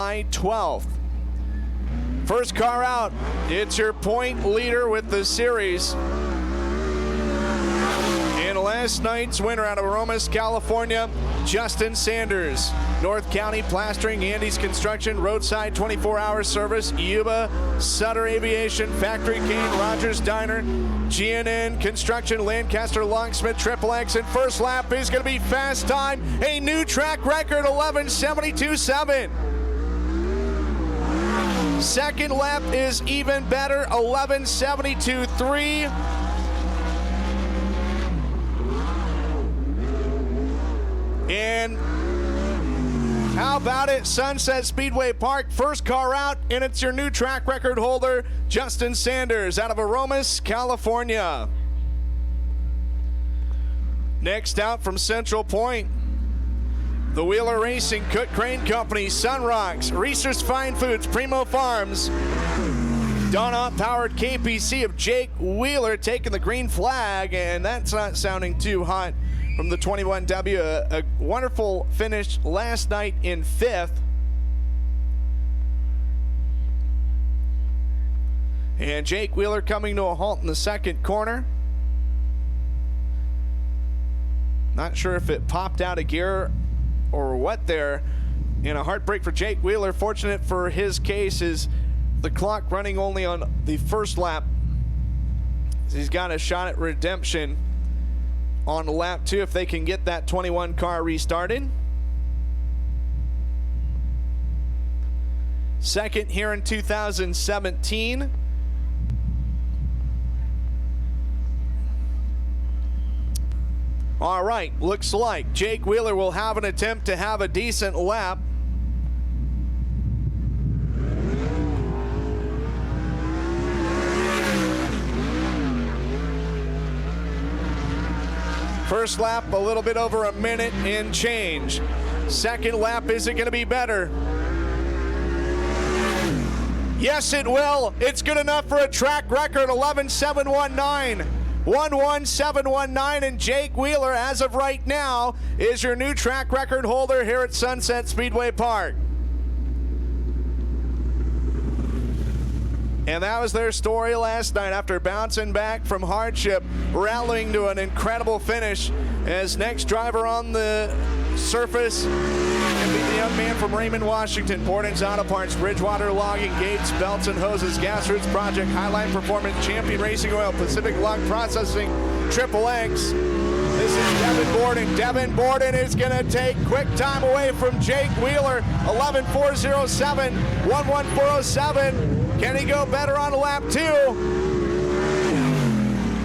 tied 12th. First car out, it's your point leader with the series. And last night's winner out of Aromas, California, Justin Sanders. North County Plastering, Andy's Construction, Roadside 24-hour service, Yuba, Sutter Aviation, Factory Cane, Rogers Diner, GNN Construction, Lancaster Locksmith, Triple X, and first lap is going to be fast time, a new track record, 11:72.7. Second lap is even better, 11:72.3. And how about it, Sunset Speedway Park, first car out, and it's your new track record holder, Justin Sanders, out of Aromas, California. Next out from Central Point, the Wheeler Racing, Cook Crane Company, Sunrocks, Reese's Fine Foods, Primo Farms, Donna powered KPC of Jake Wheeler taking the green flag, and that's not sounding too hot from the 21W. A wonderful finish last night in 5th. And Jake Wheeler coming to a halt in the second corner. Not sure if it popped out of gear or what there. And a heartbreak for Jake Wheeler. Fortunate for his case is the clock running only on the first lap. He's got a shot at redemption on lap 2 if they can get that 21 car restarted. Second here in 2017. All right, looks like Jake Wheeler will have an attempt to have a decent lap. First lap, a little bit over a minute and change. Second lap, is it going to be better? Yes, it will. It's good enough for a track record, 11:719. 11:719, and Jake Wheeler, as of right now, is your new track record holder here at Sunset Speedway Park. And that was their story last night after bouncing back from hardship, rallying to an incredible finish as next driver on the surface can be the young man from Raymond, Washington, Borden's Auto Parts, Bridgewater Logging, Gates, Belts and Hoses, Gas Roots Project, Highline Performance, Champion Racing Oil, Pacific Log Processing, Triple X. This is Devin Borden. Devin Borden is going to take quick time away from Jake Wheeler, 11:407, 11:407. Can he go better on lap 2?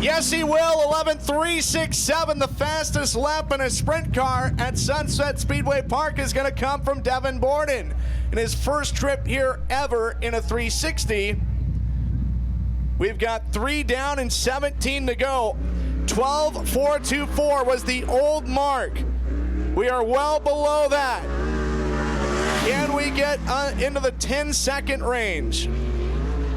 Yes, he will. 11:367. The fastest lap in a sprint car at Sunset Speedway Park is going to come from Devin Borden in his first trip here ever in a 360. We've got 3 down and 17 to go. 12:424 was the old mark. We are well below that. Can we get into the 10-second range?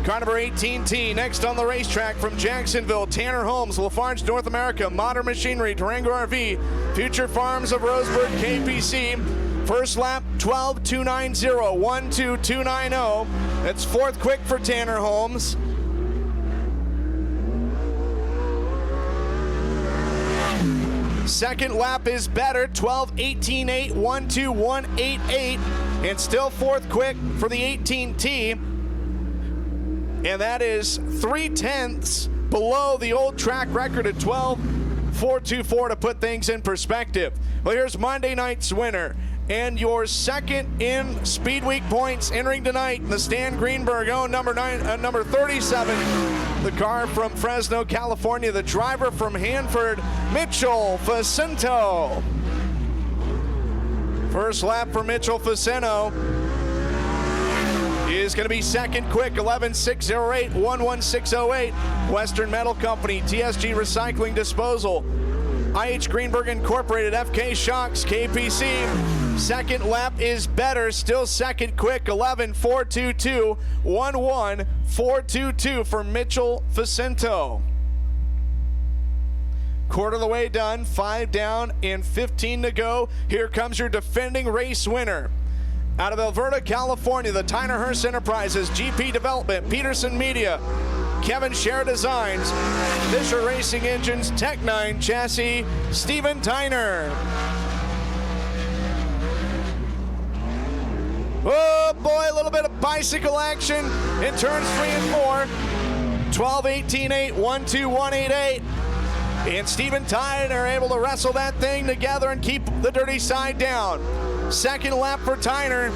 Car number 18T, next on the racetrack from Jacksonville, Tanner Holmes, Lafarge North America, Modern Machinery, Durango RV, Future Farms of Roseburg, KPC. First lap, 12:290, 12290. That's fourth quick for Tanner Holmes. Second lap is better, 12:18.8, 12188, and still fourth quick for the 18T. And that is 3/10 below the old track record at 12:424 to put things in perspective. Well, here's Monday night's winner and your second in Speed Week points entering tonight, the Stan Greenberg owned number 37, the car from Fresno, California, the driver from Hanford, Mitchell Facento. First lap for Mitchell Facento is going to be second quick, 11:608, 11608. Western Metal Company, TSG Recycling Disposal, IH Greenberg Incorporated, FK Shocks, KPC. Second lap is better, still second quick, 11:422, 11422 for Mitchell Facento. Quarter of the way done, 5 down and 15 to go. Here comes your defending race winner Out of Alberta, California, the Tyner Hearst Enterprises, GP Development, Peterson Media, Kevin Scher Designs, Fisher Racing Engines, Tech 9 Chassis, Steven Tyner. Oh boy, a little bit of bicycle action in turns 3 and 4. 12, 18, 8, 1, 2, 1, 8, 8. And Steven Tyner able to wrestle that thing together and keep the dirty side down. Second lap for Tyner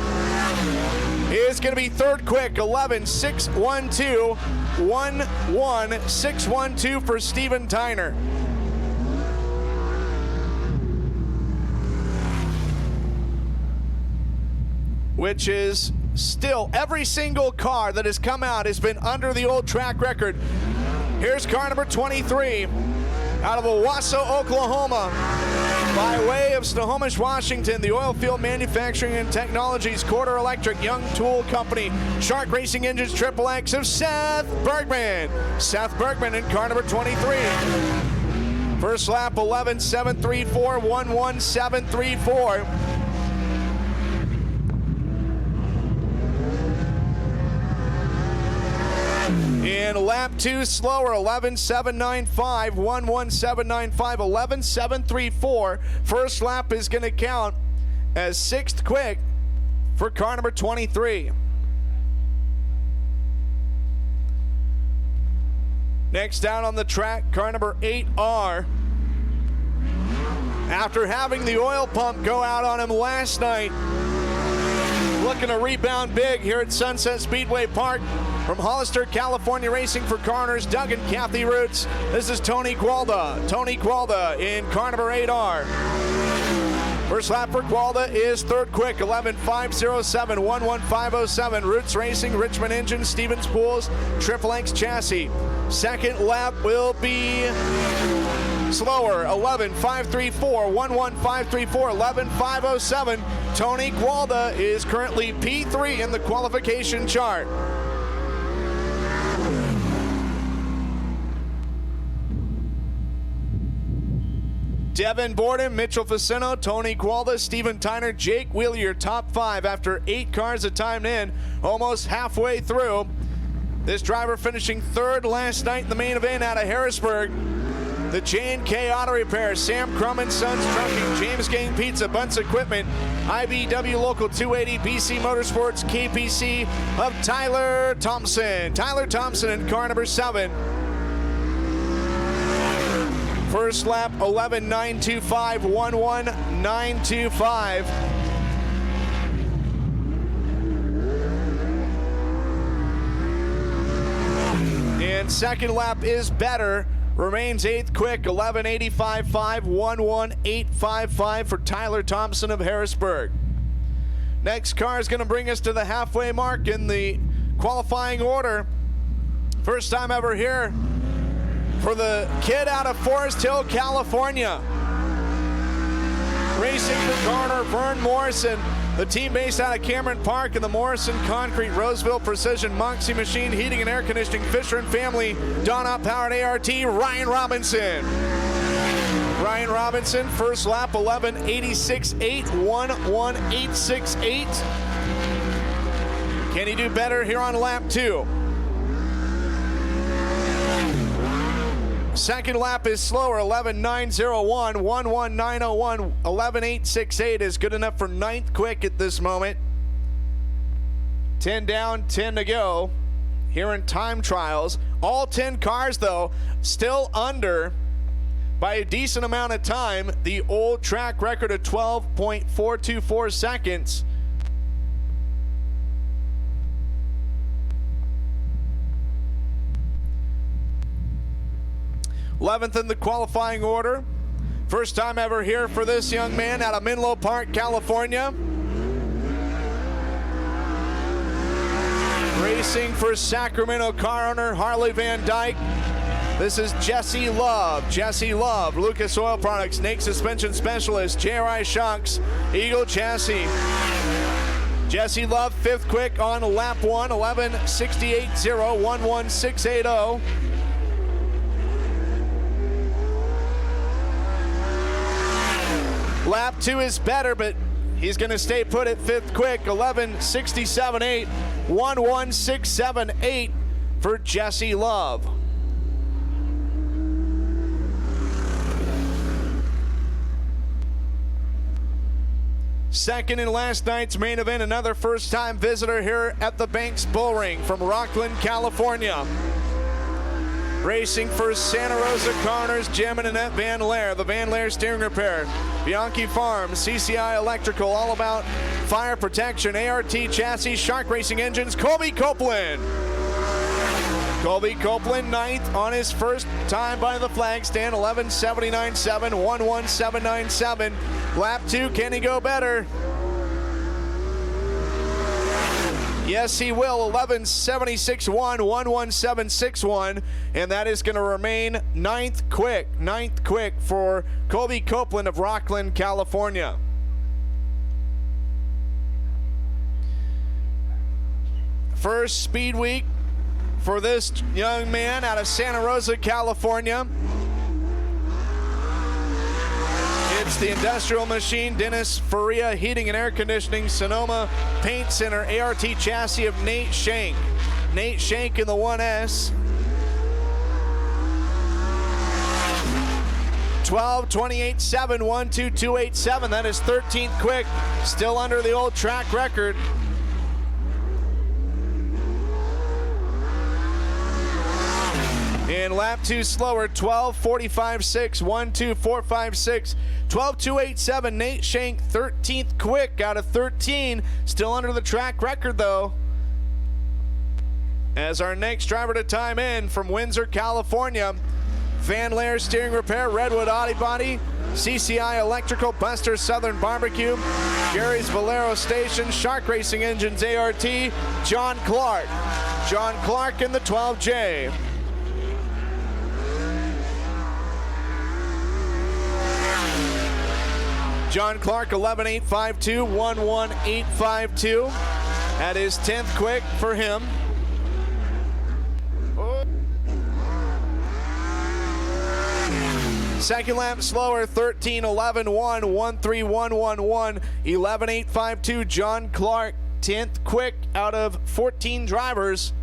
is going to be third quick, 11.612, 1.1612 for Steven Tyner. Which is still, every single car that has come out has been under the old track record. Here's car number 23 out of Owasso, Oklahoma. By way of Snohomish, Washington, the Oilfield Manufacturing and Technologies Quarter Electric Young Tool Company, Shark Racing Engines Triple X of Seth Bergman. Seth Bergman in car number 23. First lap, 11.734, 1.1734. In lap 2 slower, 11.795, 1.1795, 11.734. First lap is going to count as sixth quick for car number 23. Next down on the track, car number 8R. After having the oil pump go out on him last night, looking to rebound big here at Sunset Speedway Park. From Hollister, California, racing for car owners Doug and Kathy Roots, this is Tony Gualda. Tony Gualda in car number 8R. First lap for Gualda is third quick, 11.507, 1.1507. Roots Racing, Richmond Engine, Stevens Pools, Triple X Chassis. Second lap will be slower, 11.534, 1.1534, 11.507. Tony Gualda is currently P3 in the qualification chart. Devin Borden, Mitchell Facino, Tony Gualda, Steven Tyner, Jake Wheeler, your top 5 after 8 cars at time in, almost halfway through. This driver finishing third last night in the main event out of Harrisburg. The J&K Auto Repair, Sam Crum and Sons Trucking, James Gang Pizza, Bunts Equipment, IBW Local 280, BC Motorsports, KPC of Tyler Thompson. Tyler Thompson in car number 7. First lap, 11.925, 1.1925. And second lap is better. Remains 8th quick, 11.85.5, 1.1855 for Tyler Thompson of Harrisburg. Next car is going to bring us to the halfway mark in the qualifying order. First time ever here for the kid out of Forest Hill, California. Racing for Garner, Vern Morrison. The team based out of Cameron Park and the Morrison Concrete, Roseville Precision, Moxie Machine, Heating and Air Conditioning, Fisher and Family, Donut Powered ART, Ryan Robinson. Ryan Robinson, first lap, 11.86.8, 1.1868. Can he do better here on lap 2? Second lap is slower, 11.901, 1.1901, 11.868 is good enough for 9th quick at this moment. 10 down, 10 to go here in time trials. All 10 cars, though, still under by a decent amount of time the old track record of 12.424 seconds. th in the qualifying order. First time ever here for this young man out of Menlo Park, California. Racing for Sacramento car owner Harley Van Dyke. This is Jesse Love. Jesse Love, Lucas Oil Products, Nake Suspension Specialist, JRI Shocks, Eagle Chassis. Jesse Love, 5th quick on lap 1, 11.68.0, 1.1680. Lap 2 is better, but He's going to stay put at 5th quick, 11:67.8, 11:67.8 for Jesse Love. Second in last night's main event, another first-time visitor here at the Banks Bull Ring from Rockland, California. Racing for Santa Rosa Connors, Jim and Annette Van Laer, the Van Laer Steering Repair, Bianchi Farms, CCI Electrical, all about fire protection, ART Chassis, Shark Racing Engines, Colby Copeland. Colby Copeland, ninth on his first time by the flag stand, 11:79.7, 11:797. Lap 2, can he go better? Yes, he will. 11:76.1, 11:761, and that is going to remain ninth quick for Colby Copeland of Rockland, California. First speed week for this young man out of Santa Rosa, California. It's the Industrial Machine, Dennis Faria Heating and Air Conditioning, Sonoma Paint Center, ART Chassis of Nate Shank. Nate Shank in the 1S. 12:28.7, 12287. That is 13th quick, still under the old track record. In lap 2 slower, 12:45.6, 12456, 12:287. Nate Shank, 13th quick out of 13, still under the track record though. As our next driver to time in from Windsor, California, Van Laer Steering Repair, Redwood Audi Body, CCI Electrical, Buster Southern Barbecue, Gary's Valero Station, Shark Racing Engines, ART, John Clark. John Clark in the 12J. John Clark, 11:852, 11852. That is 10th quick for him. Second lap slower, 13:11.1, 13111, 11:852. John Clark, 10th quick out of 14 drivers.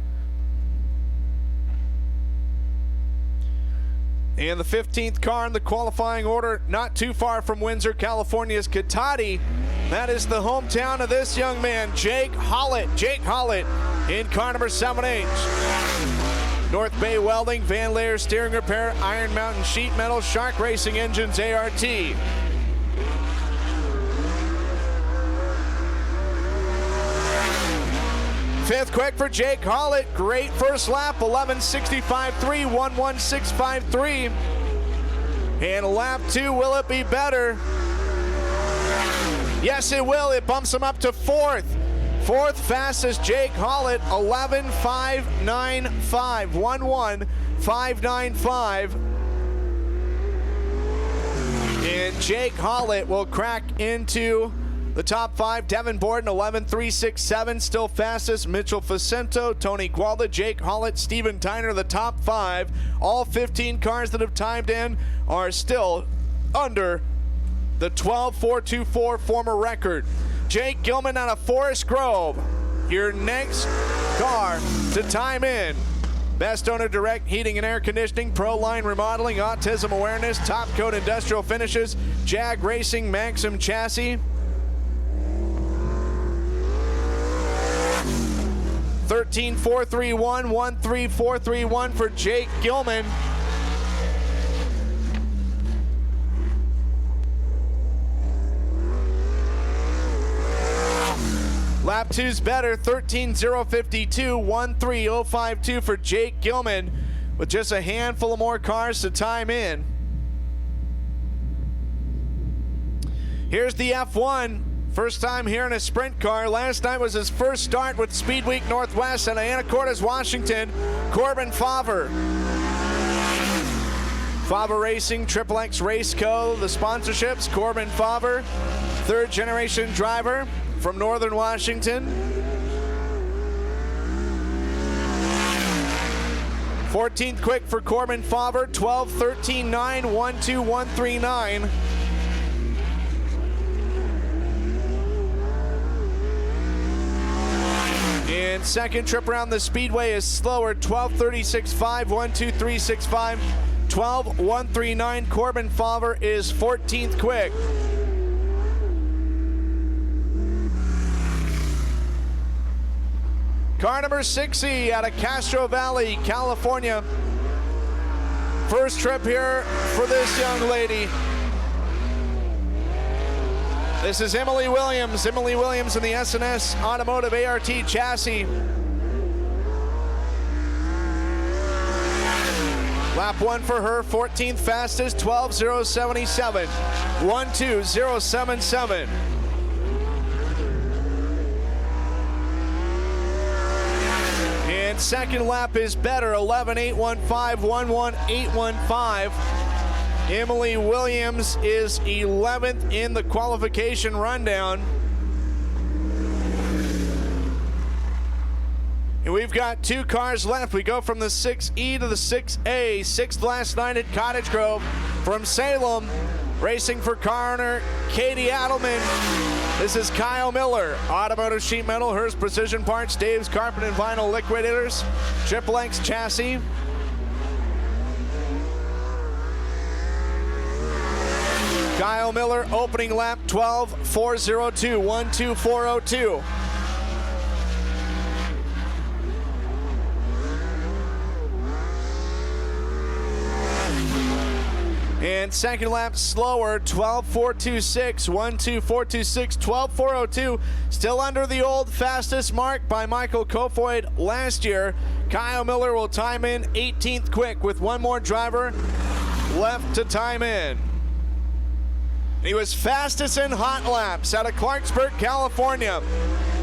And the 15th car in the qualifying order, not too far from Windsor, California's Katati. That is the hometown of this young man, Jake Hollett. Jake Hollett in car number 7H. North Bay Welding, Van Laer Steering Repair, Iron Mountain Sheet Metal, Shark Racing Engines, ART. Fifth quick for Jake Hollett. Great first lap, 11:65.3, 116.53. And lap 2, will it be better? Yes, it will. It bumps him up to 4th. 4th fastest, Jake Hollett, 11:595, 11:595. And Jake Hollett will crack into the top 5. Devin Borden, 11:367, still fastest. Mitchell Facento, Tony Gualda, Jake Hollett, Steven Tyner, the top 5. All 15 cars that have timed in are still under the 12:424 former record. Jake Gilman out of Forest Grove, your next car to time in. Best Owner Direct Heating and Air Conditioning, Pro Line Remodeling, Autism Awareness, Top Coat Industrial Finishes, Jag Racing, Maxim Chassis. 13.431, 13431 for Jake Gilman. Lap 2's better, 13.052, 13052 for Jake Gilman, with just a handful of more cars to time in. Here's the F1. First time here in a sprint car. Last night was his first start with Speed Week Northwest in Anacortes, Washington. Corbin Favre. Favre Racing, Triple X Race Co., the sponsorships. Corbin Favre, third generation driver from Northern Washington. 14th quick for Corbin Favre, 12:13.9, 12139. And second trip around the Speedway is slower, 12:36.5, 1:23.65, 12:139. Corbin Fowler is 14th quick. Car number 60 out of Castro Valley, California. First trip here for this young lady. This is Emily Williams. Emily Williams in the S&S Automotive ART chassis. Lap 1 for her, 14th fastest, 12:077, 1:2077. And second lap is better, 11:815, 11:815. Emily Williams is 11th in the qualification rundown. And we've got 2 cars left. We go from the 6E to the 6A. 6th last night at Cottage Grove. From Salem, racing for car owner Katie Adelman. This is Kyle Miller. Automotive sheet metal, Hers Precision Parts, Dave's Carpet and Vinyl Liquidators, Triple X Chassis. Kyle Miller, opening lap 12:402, 1:2402. And second lap slower, 12:426, 1:2426, 12:402. Still under the old fastest mark by Michael Kofoid last year. Kyle Miller will time in 18th quick with one more driver left to time in. He was fastest in hot laps out of Clarksburg, California.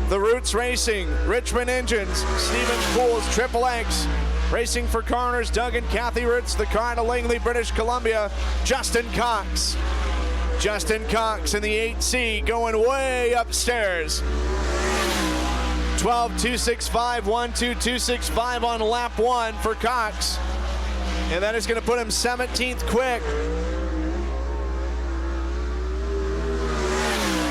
The Roots Racing, Richmond Engines, Stephen Pools, Triple X. Racing for car owners Doug and Kathy Roots, the car out of Langley, British Columbia, Justin Cox. Justin Cox in the 8C going way upstairs. 12:265, 1:2265 on lap 1 for Cox. And that is going to put him 17th quick.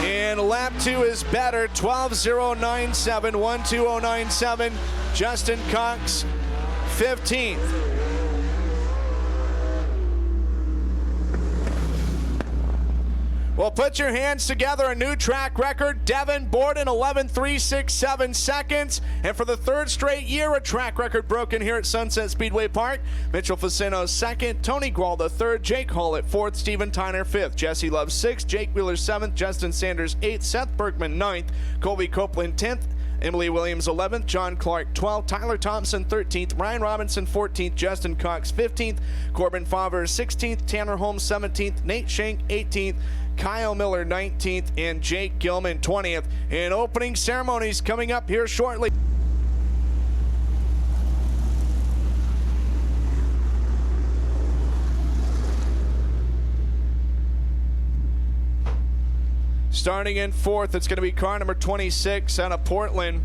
And lap 2 is better, 12:097, 1:2097. Justin Cox, 15th. Well, put your hands together, a new track record. Devin Borden, 11:367 seconds. And for the 3rd straight year, a track record broken here at Sunset Speedway Park. Mitchell Facino 2nd, Tony Gual 3rd, Jake Hall at 4th, Steven Tyner 5th, Jesse Love 6th, Jake Wheeler 7th, Justin Sanders 8th, Seth Bergman 9th, Colby Copeland 10th, Emily Williams 11th, John Clark 12th, Tyler Thompson 13th, Ryan Robinson 14th, Justin Cox 15th, Corbin Fowler 16th, Tanner Holmes 17th, Nate Shank 18th, Kyle Miller 19th, and Jake Gilman 20th. And opening ceremonies coming up here shortly. Starting in 4th, it's going to be car number 26 out of Portland.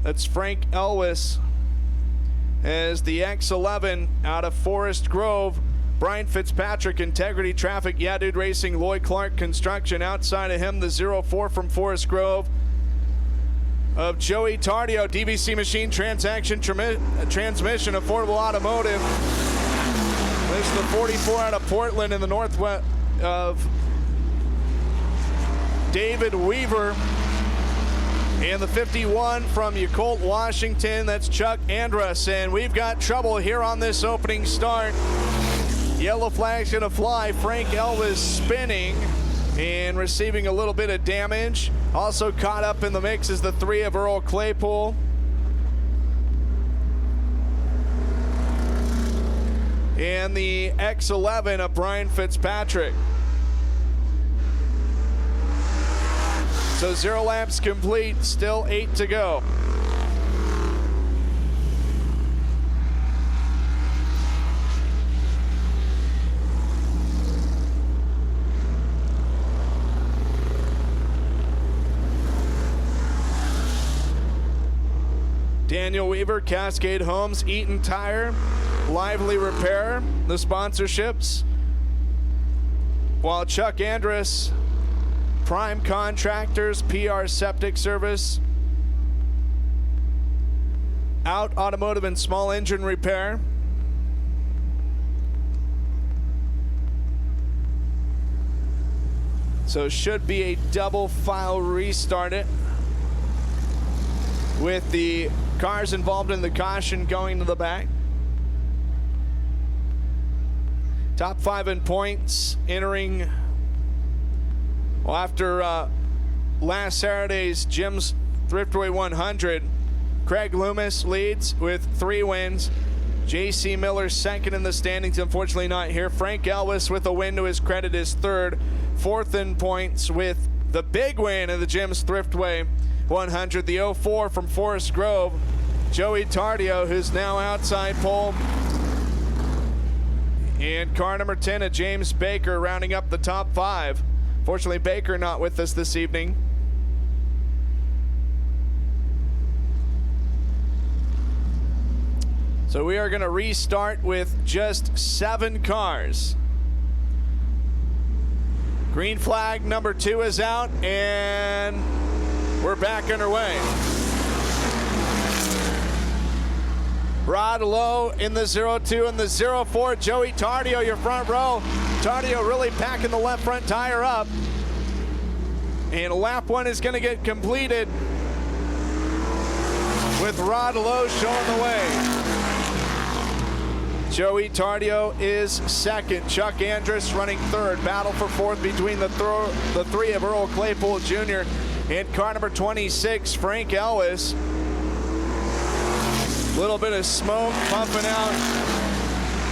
That's Frank Elwes. As the X11 out of Forest Grove, Brian Fitzpatrick, Integrity Traffic, Yeah Dude Racing, Lloyd Clark Construction. Outside of him, the 04 from Forest Grove of Joey Tardio, DVC Machine Transmission, Affordable Automotive. This is the 44 out of Portland in the northwest of David Weaver. And the 51 from Yacolt, Washington, that's Chuck Andrus. And we've got trouble here on this opening start. Yellow flag's gonna fly. Frank Elvis spinning and receiving a little bit of damage. Also caught up in the mix is the 3 of Earl Claypool. And the X11 of Brian Fitzpatrick. So 0 laps complete, still 8 to go. Daniel Weaver, Cascade Homes, Eaton Tire, Lively Repair, the sponsorships. While Chuck Andrus, Prime Contractors, PR Septic Service, out automotive and small engine repair. So should be a double file restart it, with the cars involved in the caution going to the back. Top 5 in points entering, well, after last Saturday's Jim's Thriftway 100. Craig Loomis leads with 3 wins. J.C. Miller second in the standings, unfortunately not here. Frank Ellis with a win to his credit is third. Fourth in points with the big win of the Jim's Thriftway 100, the 04 from Forest Grove, Joey Tardio, who's now outside pole. And car number 10 of James Baker rounding up the top 5. Fortunately, Baker not with us this evening. So we are going to restart with just 7 cars. Green flag number 2 is out, and we're back underway. Rod Lowe in the 02 and the 04. Joey Tardio, your front row. Tardio really packing the left front tire up. And lap 1 is going to get completed with Rod Lowe showing the way. Joey Tardio is second. Chuck Andrus running third. Battle for fourth between the 3 of Earl Claypool Jr. and car number 26, Frank Ellis. Little bit of smoke puffing out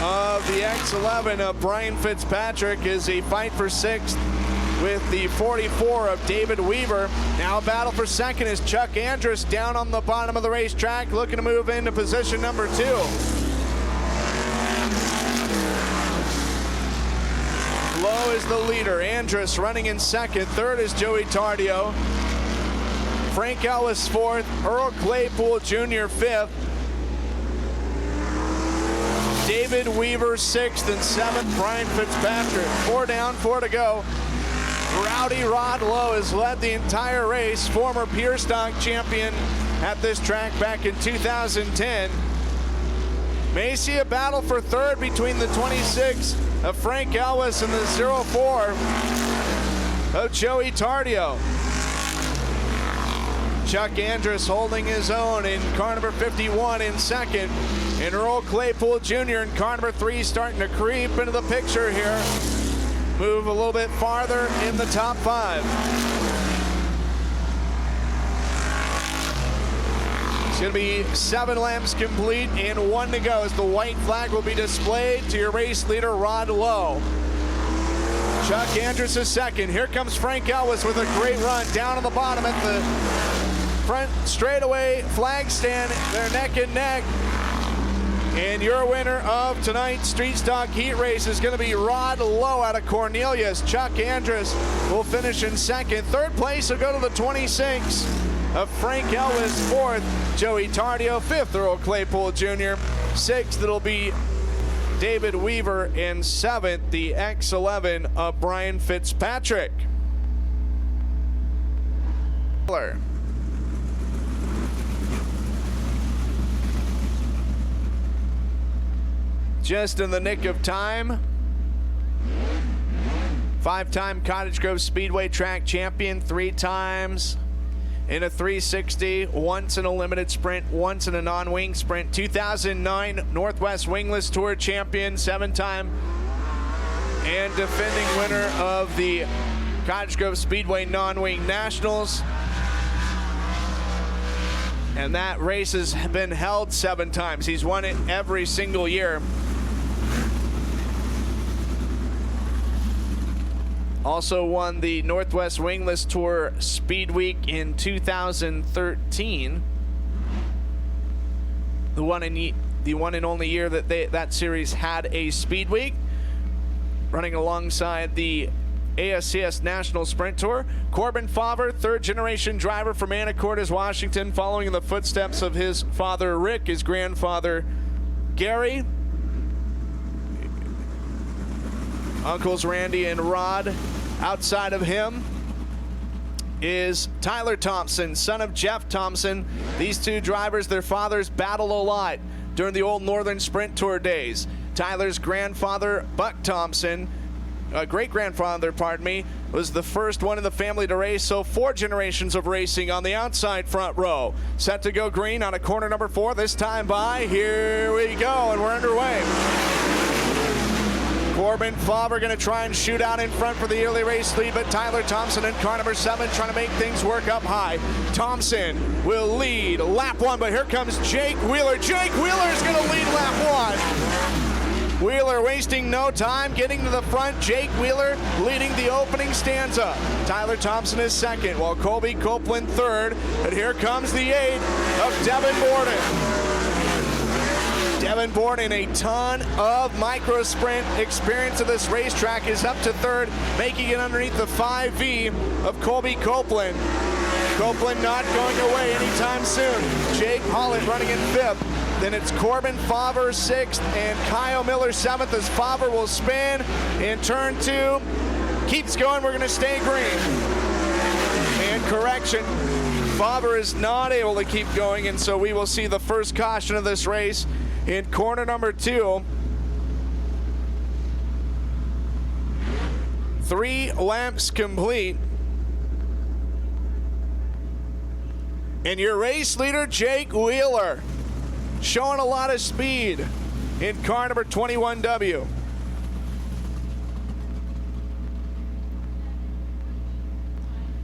of the X11 of Brian Fitzpatrick as he fight for 6th with the 44 of David Weaver. Now battle for second is Chuck Andrus down on the bottom of the racetrack, looking to move into position number 2. Lowe is the leader. Andrus running in second. Third is Joey Tardio. Frank Ellis fourth. Earl Claypool Jr. fifth. David Weaver sixth, and seventh Brian Fitzpatrick. 4 down, 4 to go. Rowdy Rod Lowe has led the entire race. Former Pure Stock champion at this track back in 2010. May see a battle for third between the 26 of Frank Ellis and the 04 of Joey Tardio. Chuck Andrus holding his own in car number 51 in second. And Earl Claypool Jr. in car number 3 starting to creep into the picture here. Move a little bit farther in the top 5. It's going to be 7 laps complete and 1 to go as the white flag will be displayed to your race leader, Rod Lowe. Chuck Andrus is second. Here comes Frank Ellis with a great run down on the bottom at the front straightaway flag stand. They're neck and neck. And your winner of tonight's Street Stock Heat Race is going to be Rod Lowe out of Cornelius. Chuck Andrus will finish in second. Third place will go to the 26 of Frank Ellis. Fourth, Joey Tardio. Fifth, Earl Claypool Jr. Sixth, it'll be David Weaver. And seventh, the X11 of Brian Fitzpatrick. Just in the nick of time. 5-time Cottage Grove Speedway track champion, 3 times in a 360, once in a limited sprint, once in a non-wing sprint. 2009 Northwest Wingless Tour champion, 7-time and defending winner of the Cottage Grove Speedway non-wing nationals. And that race has been held 7 times. He's won it every single year. Also won the Northwest Wingless Tour Speed Week in 2013. The one and only year that that series had a Speed Week. Running alongside the ASCS National Sprint Tour. Corbin Favre, 3rd-generation driver from Anacortes, Washington, following in the footsteps of his father Rick, his grandfather Gary. Uncles Randy and Rod outside of him. is Tyler Thompson, son of Jeff Thompson. These two drivers, their fathers battled a lot during the old Northern Sprint Tour days. Tyler's grandfather, Buck Thompson, great-grandfather, pardon me, was the first one in the family to race, so 4 generations of racing on the outside front row. Set to go green on a corner number 4, this time by. Here we go, and we're underway. Corbin Favre going to try and shoot out in front for the early race lead, but Tyler Thompson in car number 7 trying to make things work up high. Thompson will lead lap 1, but here comes Jake Wheeler. Jake Wheeler is going to lead lap 1. Wheeler wasting no time, getting to the front. Jake Wheeler leading the opening stanza. Tyler Thompson is second, while Colby Copeland third. And here comes the aid of Devin Borden. Devin Borden, a ton of micro sprint experience of this racetrack, is up to third, making it underneath the 5V of Colby Copeland. Copeland not going away anytime soon. Jake Hollett running in 5th. Then it's Corbin Favre 6th and Kyle Miller 7th as Favre will spin in turn 2. Keeps going, we're going to stay green. And correction, Favre is not able to keep going, and so we will see the first caution of this race in corner number 2. 3 laps complete. And your race leader, Jake Wheeler, showing a lot of speed in car number 21W.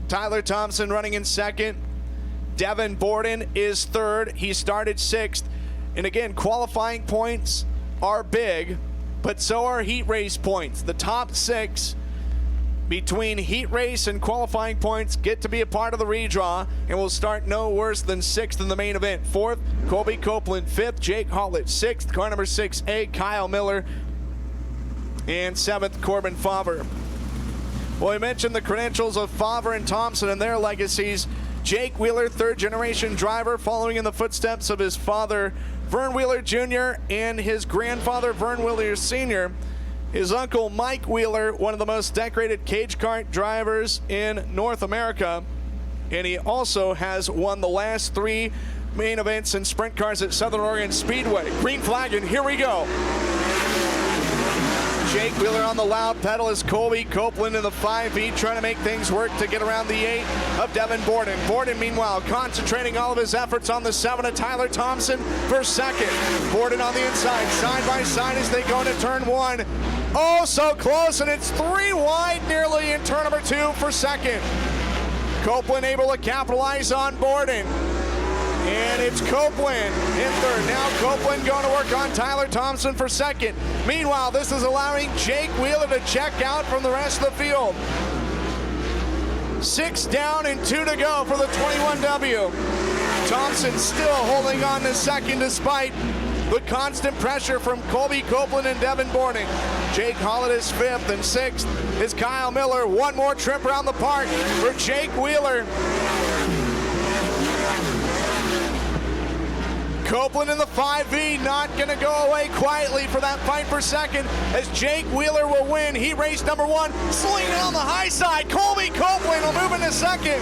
Tyler Thompson running in second. Devin Borden is third. He started 6th. And again, qualifying points are big, but so are heat race points. The top 6 between heat race and qualifying points get to be a part of the redraw, and will start no worse than 6th in the main event. 4th, Colby Copeland. 5th, Jake Hollett. 6th, car number 6A, Kyle Miller. And 7th, Corbin Favre. Well, we mentioned the credentials of Favre and Thompson and their legacies. Jake Wheeler, 3rd-generation driver, following in the footsteps of his father, Vern Wheeler Jr., and his grandfather, Vern Wheeler Sr., his uncle, Mike Wheeler, one of the most decorated cage kart drivers in North America. And he also has won the last 3 main events in sprint cars at Southern Oregon Speedway. Green flag, and here we go. Jake Wheeler on the loud pedal as Colby Copeland in the 5V trying to make things work to get around the 8 of Devin Borden. Borden, meanwhile, concentrating all of his efforts on the 7 of Tyler Thompson for second. Borden on the inside, side by side as they go into turn 1. Oh, so close, and it's 3 wide nearly in turn number 2 for second. Copeland able to capitalize on Borden. And it's Copeland in third. Now Copeland going to work on Tyler Thompson for second. Meanwhile, this is allowing Jake Wheeler to check out from the rest of the field. 6 down and 2 to go for the 21W. Thompson still holding on to second despite the constant pressure from Colby Copeland and Devin Borden. Jake Hollett is 5th, and 6th is Kyle Miller. One more trip around the park for Jake Wheeler. Copeland in the 5V not going to go away quietly for that fight for second as Jake Wheeler will win heat race number 1. Slinging on the high side, Colby Copeland will move into second.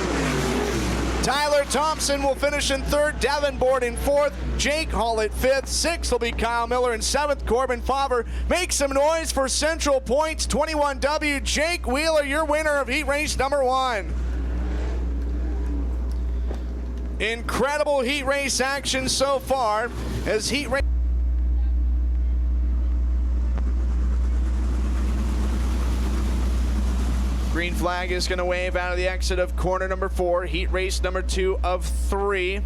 Tyler Thompson will finish in 3rd, Devin Borden 4th, Jake Hollett 5th, 6th will be Kyle Miller, and 7th, Corbin Favre. Make some noise for Central Points 21W. Jake Wheeler, your winner of heat race number 1. Incredible heat race action so far as heat race. Green flag is going to wave out of the exit of corner number 4, heat race number 2 of 3.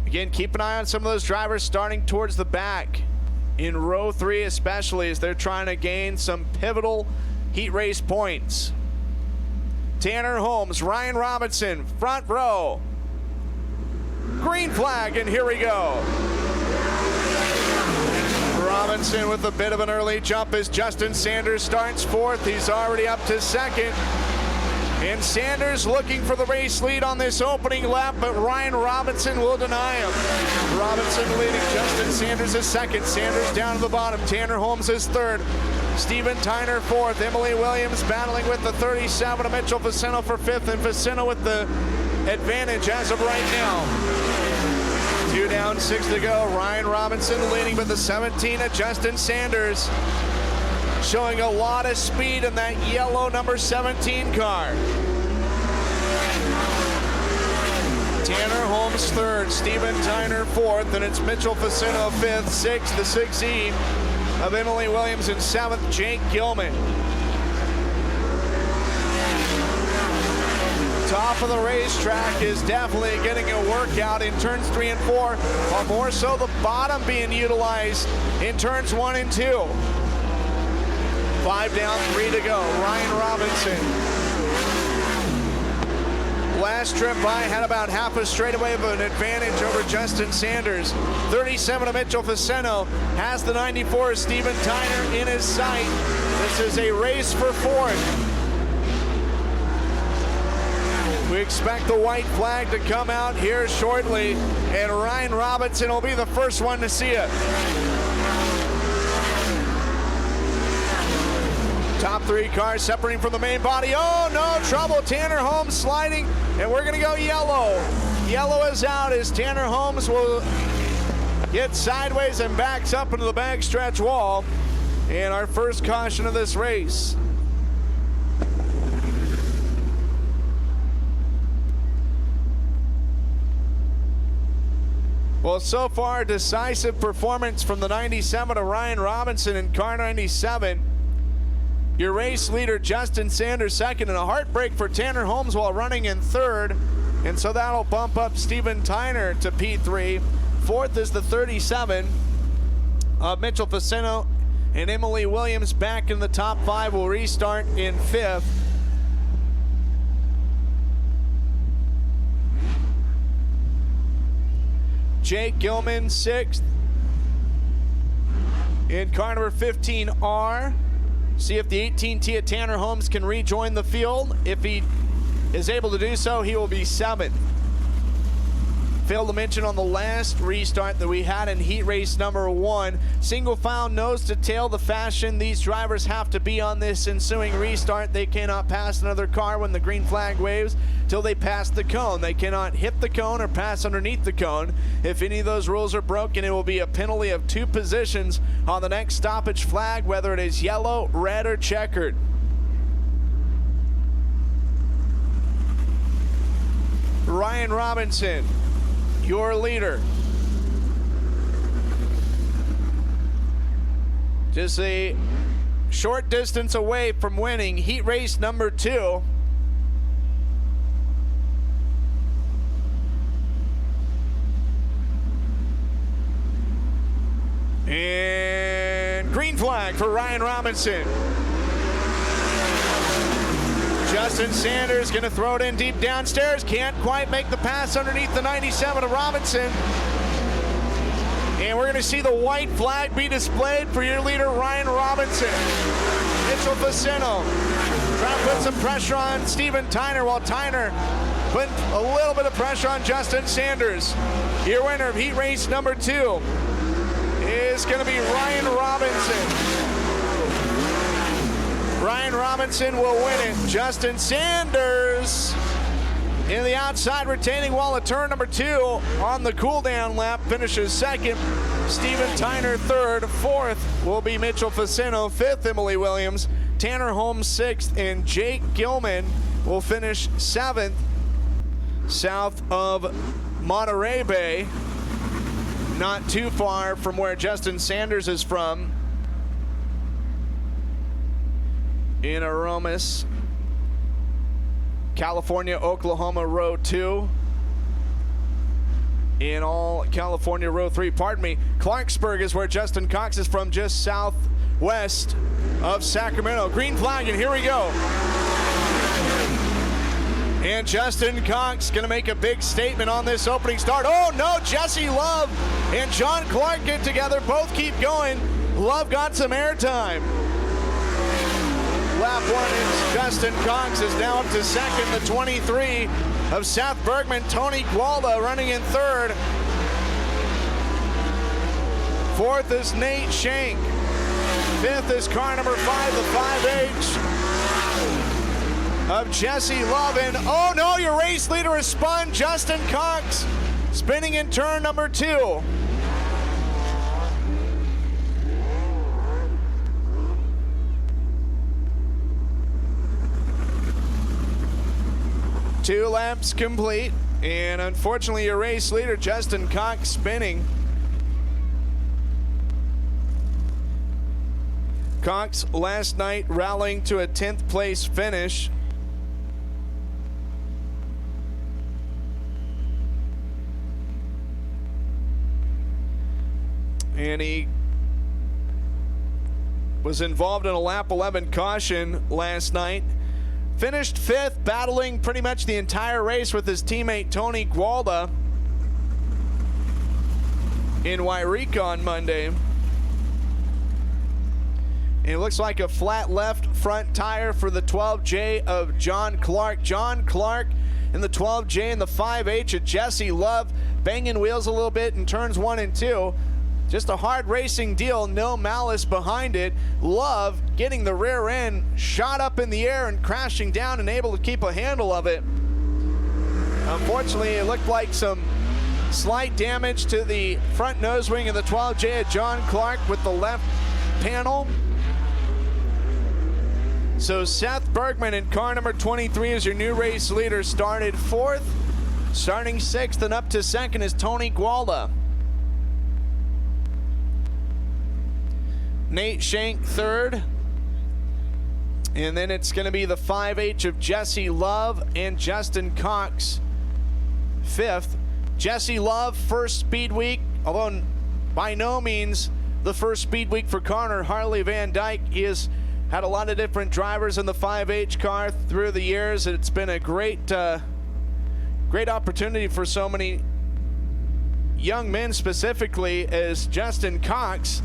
Again, keep an eye on some of those drivers starting towards the back in row 3 especially as they're trying to gain some pivotal heat race points. Tanner Holmes, Ryan Robinson, front row. Green flag, and here we go. Robinson with a bit of an early jump as Justin Sanders starts 4th. He's already up to 2nd. And Sanders looking for the race lead on this opening lap, but Ryan Robinson will deny him. Robinson leading, Justin Sanders is second. Sanders down to the bottom. Tanner Holmes is third. Steven Tyner fourth. Emily Williams battling with the 37 of Mitchell Facino for fifth, and Facino with the advantage as of right now. 2 down, 6 to go. Ryan Robinson leading with the 17 of Justin Sanders. Showing a lot of speed in that yellow number 17 car. Tanner Holmes third, Steven Tyner fourth, and it's Mitchell Facino fifth, sixth, the 16 of Emily Williams, and seventh, Jake Gilman. Top of the racetrack is definitely getting a workout in turns 3 and 4, while more so the bottom being utilized in turns 1 and 2. 5 down, 3 to go. Ryan Robinson. Last trip by had about half a straightaway of an advantage over Justin Sanders. 37 of Mitchell Facino has the 94 of Steven Tyner in his sight. This is a race for fourth. We expect the white flag to come out here shortly, and Ryan Robinson will be the first one to see it. Top 3 cars separating from the main body. Oh, no trouble. Tanner Holmes sliding, and we're going to go yellow. Yellow is out as Tanner Holmes will get sideways and backs up into the backstretch wall. And our first caution of this race. Well, so far, decisive performance from the 97 of Ryan Robinson in car 97. Your race leader, Justin Sanders, second, and a heartbreak for Tanner Holmes while running in third. And so that'll bump up Steven Tyner to P3. Fourth is the 37 of Mitchell Facino, and Emily Williams back in the top 5 will restart in 5th. Jake Gilman 6th in car number 15R. See if the 18T of Tanner Holmes can rejoin the field. If he is able to do so, he will be 7th. Failed to mention on the last restart that we had in heat race number 1, single file nose to tail the fashion. These drivers have to be on this ensuing restart. They cannot pass another car when the green flag waves till they pass the cone. They cannot hit the cone or pass underneath the cone. If any of those rules are broken, it will be a penalty of 2 positions on the next stoppage flag, whether it is yellow, red, or checkered. Ryan Robinson, your leader. Just a short distance away from winning heat race number 2. And green flag for Ryan Robinson. Justin Sanders going to throw it in deep downstairs. Can't quite make the pass underneath the 97 of Robinson. And we're going to see the white flag be displayed for your leader, Ryan Robinson. Mitchell Facino trying to put some pressure on Steven Tyner, while Tyner putting a little bit of pressure on Justin Sanders. Your winner of heat race number 2 is going to be Ryan Robinson. Ryan Robinson will win it. Justin Sanders in the outside retaining wall at turn number 2 on the cool down lap finishes 2nd. Steven Tyner 3rd. 4th will be Mitchell Facino. 5th, Emily Williams. Tanner Holmes 6th, and Jake Gilman will finish 7th. South of Monterey Bay, not too far from where Justin Sanders is from, in Aromas, California, Oklahoma, row 2. In all California, row 3, pardon me. Clarksburg is where Justin Cox is from, just southwest of Sacramento. Green flag, and here we go. And Justin Cox going to make a big statement on this opening start. Oh no, Jesse Love and John Clark get together, both keep going. Love got some airtime. Lap 1 is Justin Cox is now up to second. The 23 of Seth Bergman. Tony Gualda running in third. Fourth is Nate Shank. Fifth is car number 5, the 5H of Jesse Love. And oh no, your race leader has spun. Justin Cox spinning in turn number 2. Two laps complete, and unfortunately your race leader, Justin Cox, spinning. Cox last night rallying to a 10th place finish. And he was involved in a lap 11 caution last night. Finished 5th, battling pretty much the entire race with his teammate Tony Gualda in Wairika on Monday. And it looks like a flat left front tire for the 12J of John Clark. John Clark in the 12J and the 5H of Jesse Love, banging wheels a little bit in turns 1 and 2. Just a hard racing deal, no malice behind it. Love getting the rear end shot up in the air and crashing down and able to keep a handle of it. Unfortunately, it looked like some slight damage to the front nose wing of the 12J of John Clark with the left panel. So Seth Bergman in car number 23 is your new race leader, started 4th. Starting 6th and up to 2nd is Tony Gualda. Nate Shank 3rd. And then it's going to be the 5H of Jesse Love and Justin Cox 5th. Jesse Love, first speed week, although by no means the first speed week for Connor Harley Van Dyke. He has had a lot of different drivers in the 5H car through the years. It's been a great opportunity for so many young men, specifically as Justin Cox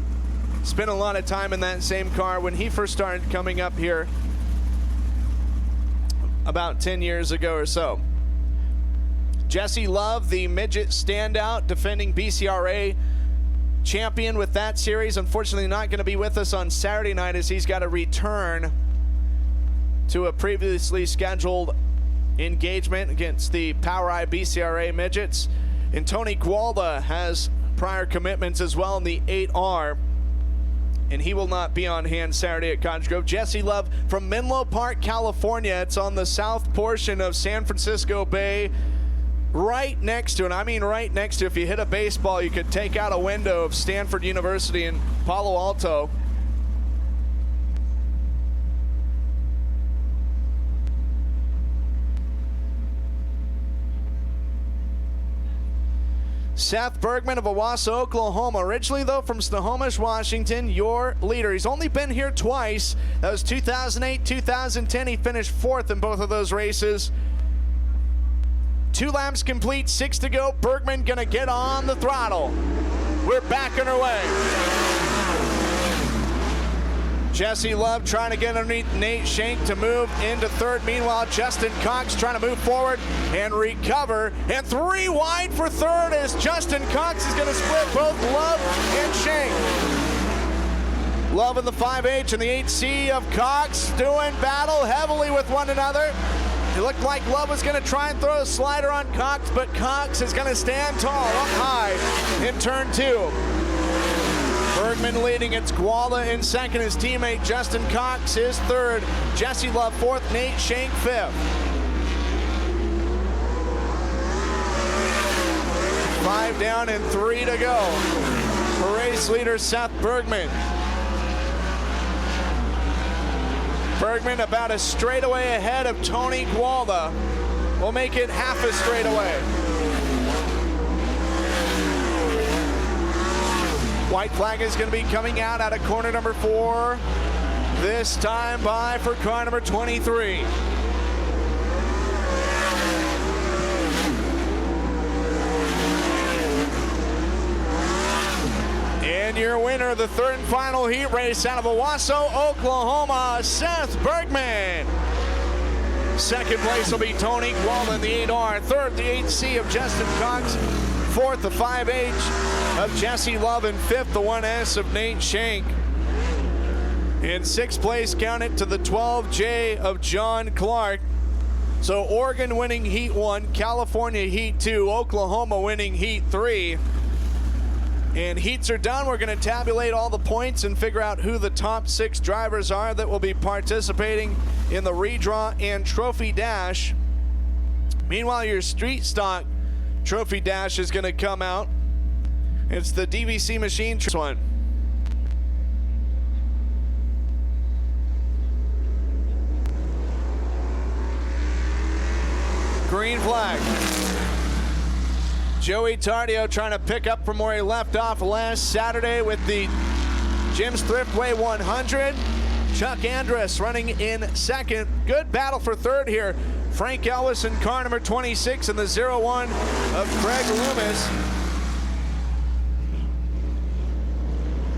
spent a lot of time in that same car when he first started coming up here about 10 years ago or so. Jesse Love, the midget standout, defending BCRA champion with that series, unfortunately not going to be with us on Saturday night as he's got to return to a previously scheduled engagement against the POWRi BCRA midgets. And Tony Gualda has prior commitments as well in the 8R, and he will not be on hand Saturday at Cottage Grove. Jesse Love from Menlo Park, California. It's on the south portion of San Francisco Bay, right next to, and I mean right next to, if you hit a baseball, you could take out a window of Stanford University in Palo Alto. Seth Bergman of Owasso, Oklahoma. Originally, though, from Snohomish, Washington, your leader. He's only been here twice. That was 2008, 2010. He finished 4th in both of those races. 2 laps complete, 6 to go. Bergman gonna get on the throttle. We're back on our way. Jesse Love trying to get underneath Nate Shank to move into 3rd. Meanwhile, Justin Cox trying to move forward and recover. And 3 wide for 3rd as Justin Cox is going to split both Love and Shank. Love in the 5H and the 8C of Cox doing battle heavily with one another. It looked like Love was going to try and throw a slider on Cox, but Cox is going to stand tall up high in turn 2. Bergman leading, it's Gualda in 2nd. His teammate Justin Cox is 3rd. Jesse Love 4th, Nate Shank 5th. 5 down and 3 to go for race leader Seth Bergman. Bergman about a straightaway ahead of Tony Gualda. Will make it half a straightaway. White flag is going to be coming out of corner number 4. This time by for car number 23. And And your winner of the third and final heat race out of Owasso, Oklahoma, Seth Bergman. Second place will be Tony Gualda in the 8R. Third, the 8C of Justin Cox. Fourth, the 5H of Jesse Love. And fifth, the 1S of Nate Shank. In sixth place, count it to the 12J of John Clark. So Oregon winning Heat 1, California Heat 2, Oklahoma winning Heat 3. And heats are done. We're going to tabulate all the points and figure out who the top 6 drivers are that will be participating in the redraw and trophy dash. Meanwhile, your street stock trophy dash is going to come out. It's the DVC machine one. Green flag. Joey Tardio trying to pick up from where he left off last Saturday with the Jim's Thriftway 100. Chuck Andrus running in second. Good battle for third here. Frank Ellis in car number 26 in the 01 of Craig Loomis.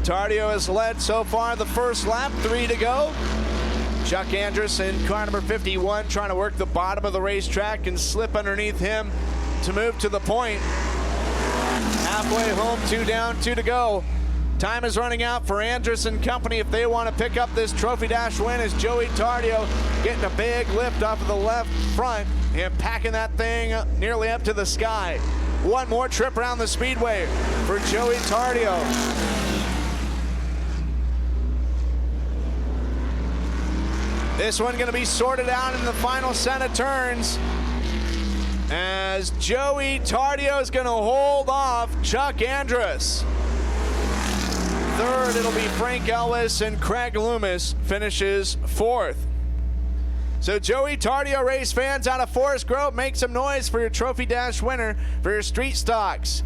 Tardio has led so far the first lap, 3 to go. Chuck Andrus in car number 51 trying to work the bottom of the racetrack and slip underneath him to move to the point. Halfway home, 2 down, 2 to go. Time is running out for Andrus and company if they want to pick up this trophy dash win, as Joey Tardio getting a big lift off of the left front and packing that thing nearly up to the sky. One more trip around the speedway for Joey Tardio. This one going to be sorted out in the final set of turns, as Joey Tardio is going to hold off Chuck Andrus. Third, it'll be Frank Ellis, and Craig Loomis finishes fourth. So Joey Tardio, race fans out of Forest Grove, make some noise for your Trophy Dash winner for your street stocks.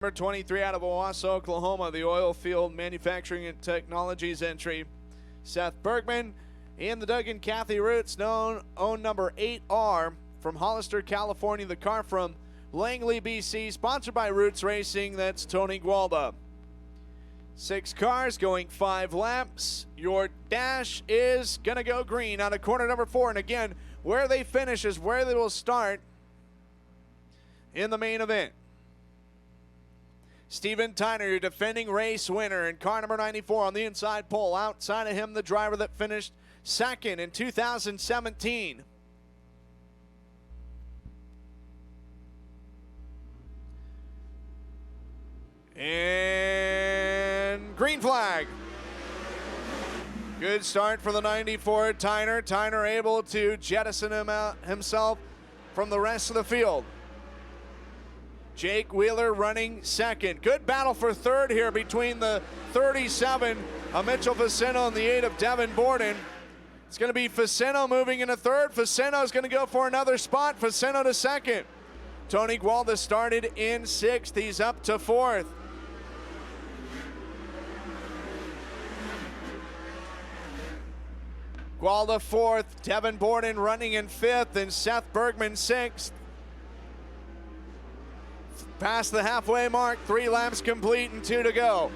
Number 23 out of Owasso, Oklahoma, the oil field manufacturing and technologies entry, Seth Bergman. And the Doug and Kathy Roots, own number 8R from Hollister, California, the car from Langley, BC, sponsored by Roots Racing. That's Tony Gualda. 6 cars going 5 laps. Your dash is going to go green out of corner number 4. And again, where they finish is where they will start in the main event. Steven Tyner, your defending race winner in car number 94 on the inside pole. Outside of him, the driver that finished second in 2017. And green flag. Good start for the 94 Tyner. Tyner able to jettison himself from the rest of the field. Jake Wheeler running second. Good battle for third here between the 37 of Mitchell Facino and the 8 of Devin Borden. It's going to be Facino moving into third. Facino is going to go for another spot. Facino to second. Tony Gualda started in 6th. He's up to 4th. Gualda 4th. Devin Borden running in 5th, and Seth Bergman 6th. Past the halfway mark, 3 laps complete and 2 to go.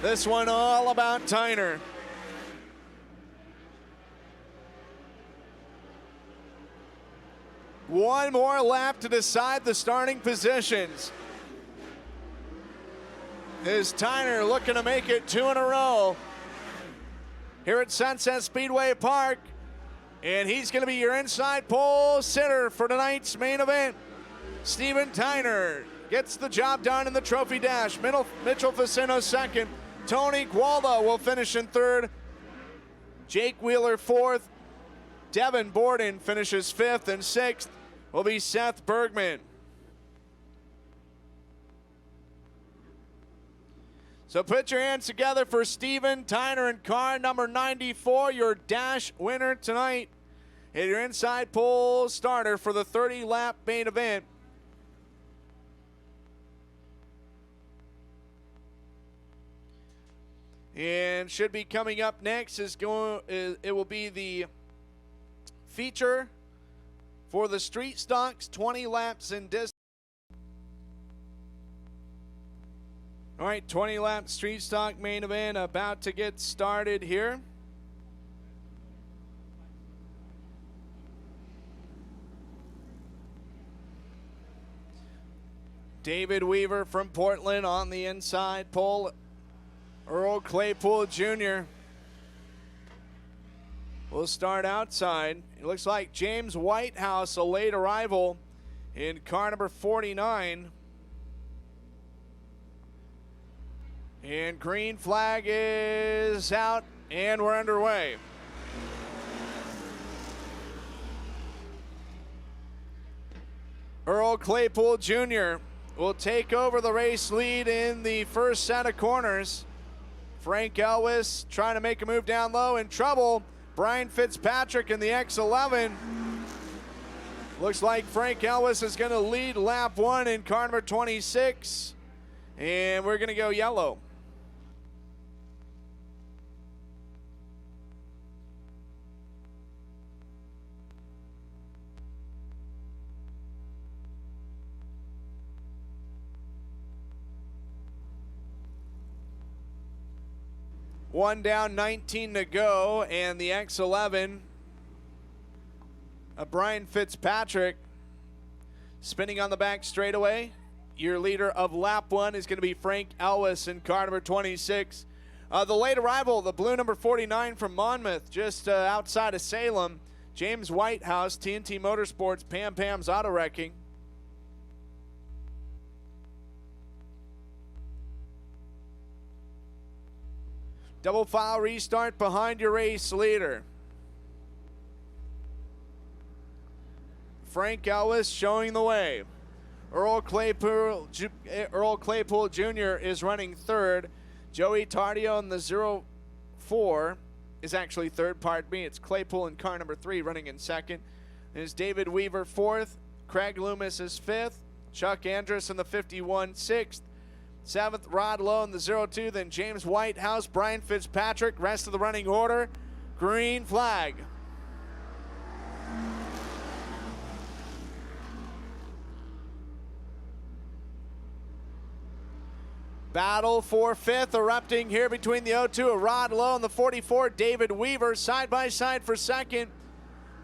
This one all about Tyner. One more lap to decide the starting positions. Is Tyner looking to make it 2 in a row here at Sunset Speedway Park? And he's going to be your inside pole sitter for tonight's main event. Steven Tyner gets the job done in the trophy dash. Mitchell Facino second. Tony Gualda will finish in third. Jake Wheeler 4th. Devin Borden finishes 5th, and 6th will be Seth Bergman. So put your hands together for Steven Tyner in car number 94, your dash winner tonight, and your inside pole starter for the 30-lap main event. And should be coming up next it will be the feature for the street stocks, 20 laps in distance. All right, 20 lap street stock main event about to get started here. David Weaver from Portland on the inside pole. Earl Claypool Jr. will start outside. It looks like James Whitehouse, a late arrival in car number 49. And green flag is out, and we're underway. Earl Claypool Jr. will take over the race lead in the first set of corners. Frank Elwes trying to make a move down low, in trouble. Brian Fitzpatrick in the X11. Looks like Frank Elwes is going to lead lap 1 in car number 26. And we're going to go yellow. One down, 19 to go, and the X11 of Brian Fitzpatrick spinning on the back straightaway. Your leader of lap 1 is going to be Frank Elwes in car number 26. The late arrival, the blue number 49 from Monmouth, just outside of Salem, James Whitehouse, TNT Motorsports, Pam Pam's Auto Wrecking. Double file restart behind your race leader. Frank Elwes showing the way. Earl Claypool Jr. is running third. Joey Tardio in the 04 is actually third, pardon me. It's Claypool in car number 3 running in second. There's David Weaver fourth. Craig Loomis is fifth. Chuck Andrus in the 51 sixth. Seventh, Rod Lowe in the 02, then James Whitehouse, Brian Fitzpatrick, rest of the running order. Green flag. Battle for fifth erupting here between the 02 of Rod Lowe and the 44, David Weaver, side by side for second.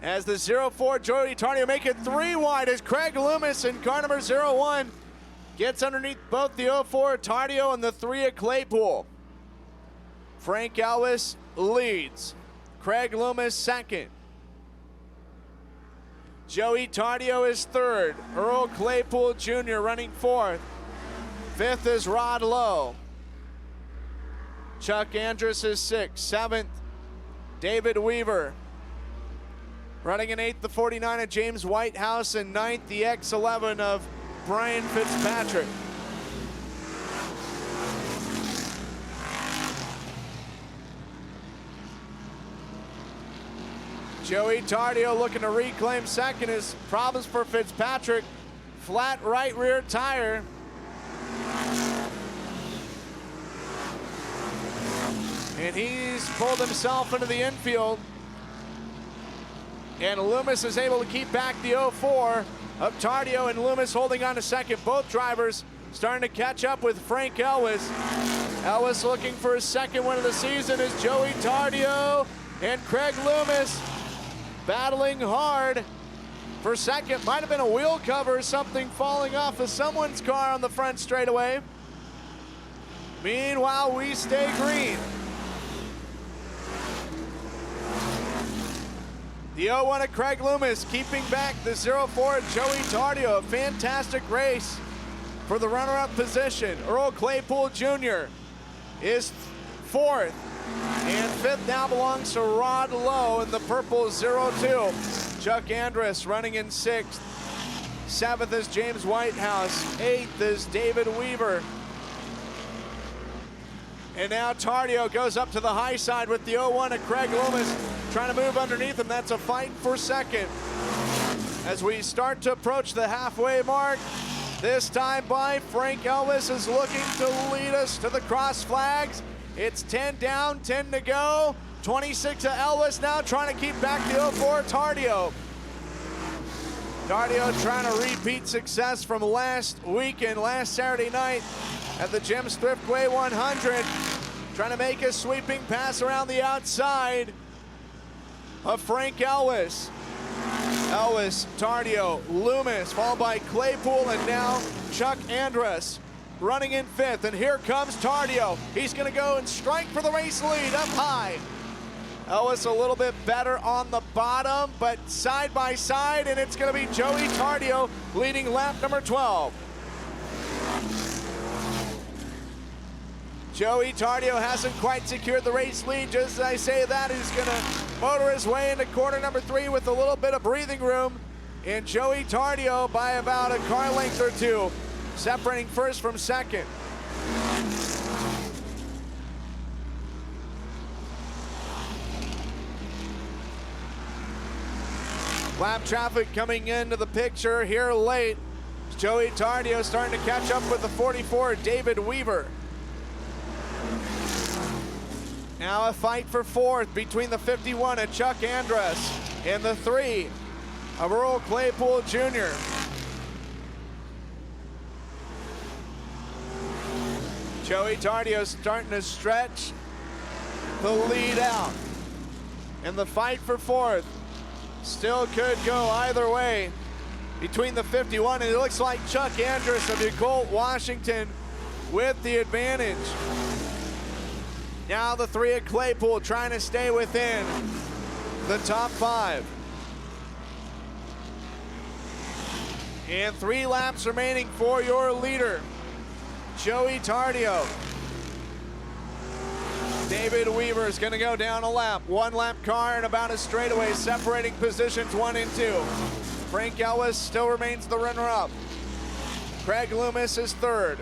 As the 04, Joey Tardio make it 3 wide as Craig Loomis in car number 01 gets underneath both the 04 Tardio and the 3 of Claypool. Frank Elwes leads. Craig Loomis second. Joey Tardio is third. Earl Claypool Jr. running fourth. Fifth is Rod Lowe. Chuck Andrus is sixth. Seventh, David Weaver. Running in eighth, the 49 of James Whitehouse, and ninth, the X11 of Brian Fitzpatrick. Joey Tardio looking to reclaim second. His problems for Fitzpatrick. Flat right rear tire. And he's pulled himself into the infield. And Loomis is able to keep back the 04 of Tardio, and Loomis holding on to second. Both drivers starting to catch up with Frank Elwes. Elwes looking for his second win of the season is Joey Tardio and Craig Loomis battling hard for second. Might have been a wheel cover or something falling off of someone's car on the front straightaway. Meanwhile, we stay green. The 01 of Craig Loomis keeping back the 04 of Joey Tardio. A fantastic race for the runner-up position. Earl Claypool Jr. is fourth. And fifth now belongs to Rod Lowe in the purple 02. Chuck Andrus running in sixth. Seventh is James Whitehouse. Eighth is David Weaver. And now Tardio goes up to the high side with the 01 of Craig Loomis, trying to move underneath him. That's a fight for second. As we start to approach the halfway mark, this time by Frank Elwes is looking to lead us to the cross flags. It's 10 down, 10 to go. 26 of Elwes now trying to keep back the 04 Tardio. Tardio trying to repeat success from last weekend, last Saturday night at the Jim Speedway 100. Trying to make a sweeping pass around the outside of Frank Elwes. Elwes, Tardio, Loomis, followed by Claypool, and now Chuck Andrus running in fifth. And here comes Tardio. He's going to go and strike for the race lead up high. Elwes a little bit better on the bottom, but side by side, and it's going to be Joey Tardio leading lap number 12. Joey Tardio hasn't quite secured the race lead. Just as I say that, he's going to motor his way into corner number 3 with a little bit of breathing room. And Joey Tardio by about a car length or two, separating first from second. Lap traffic coming into the picture here late. Joey Tardio starting to catch up with the 44, David Weaver. Now a fight for fourth between the 51 of Chuck Andrus and the 3 of Earl Claypool Jr. Joey Tardio starting to stretch the lead out. And the fight for fourth still could go either way between the 51, and it looks like Chuck Andrus of Colt Washington with the advantage. Now the 3 of Claypool trying to stay within the top 5. And 3 laps remaining for your leader, Joey Tardio. David Weaver is going to go down a lap. 1 lap car and about a straightaway separating positions 1 and 2. Frank Elwes still remains the runner-up. Craig Loomis is 3rd.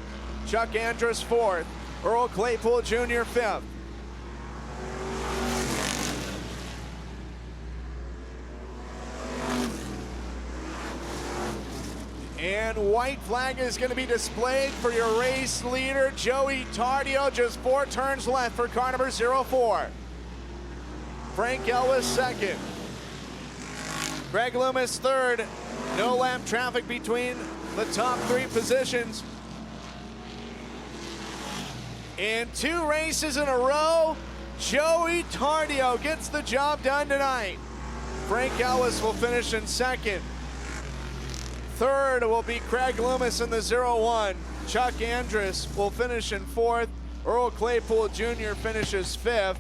Chuck Andrus 4th. Earl Claypool Jr. 5th. And white flag is going to be displayed for your race leader, Joey Tardio. Just 4 turns left for car number 04. Frank Elwes 2nd. Greg Loomis 3rd. No lap traffic between the top 3 positions. And 2 races in a row, Joey Tardio gets the job done tonight. Frank Elwes will finish in 2nd. 3rd will be Craig Loomis in the 01. Chuck Andrus will finish in 4th. Earl Claypool Jr. finishes 5th.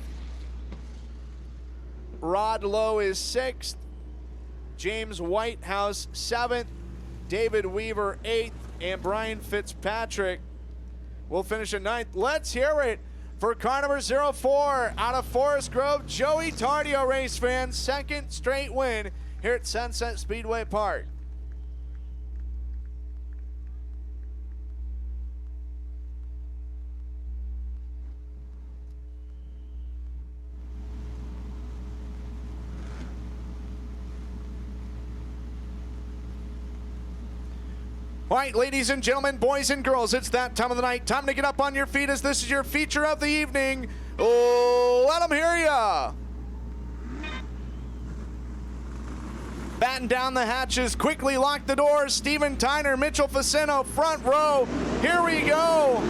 Rod Lowe is 6th. James Whitehouse 7th. David Weaver 8th. And Brian Fitzpatrick will finish in 9th. Let's hear it for car number 04 out of Forest Grove, Joey Tardio, race fans. 2nd straight win here at Sunset Speedway Park. All right, ladies and gentlemen, boys and girls, it's that time of the night. Time to get up on your feet as this is your feature of the evening. Oh, let them hear ya. Batten down the hatches, quickly lock the doors. Steven Tyner, Mitchell Facino, front row. Here we go.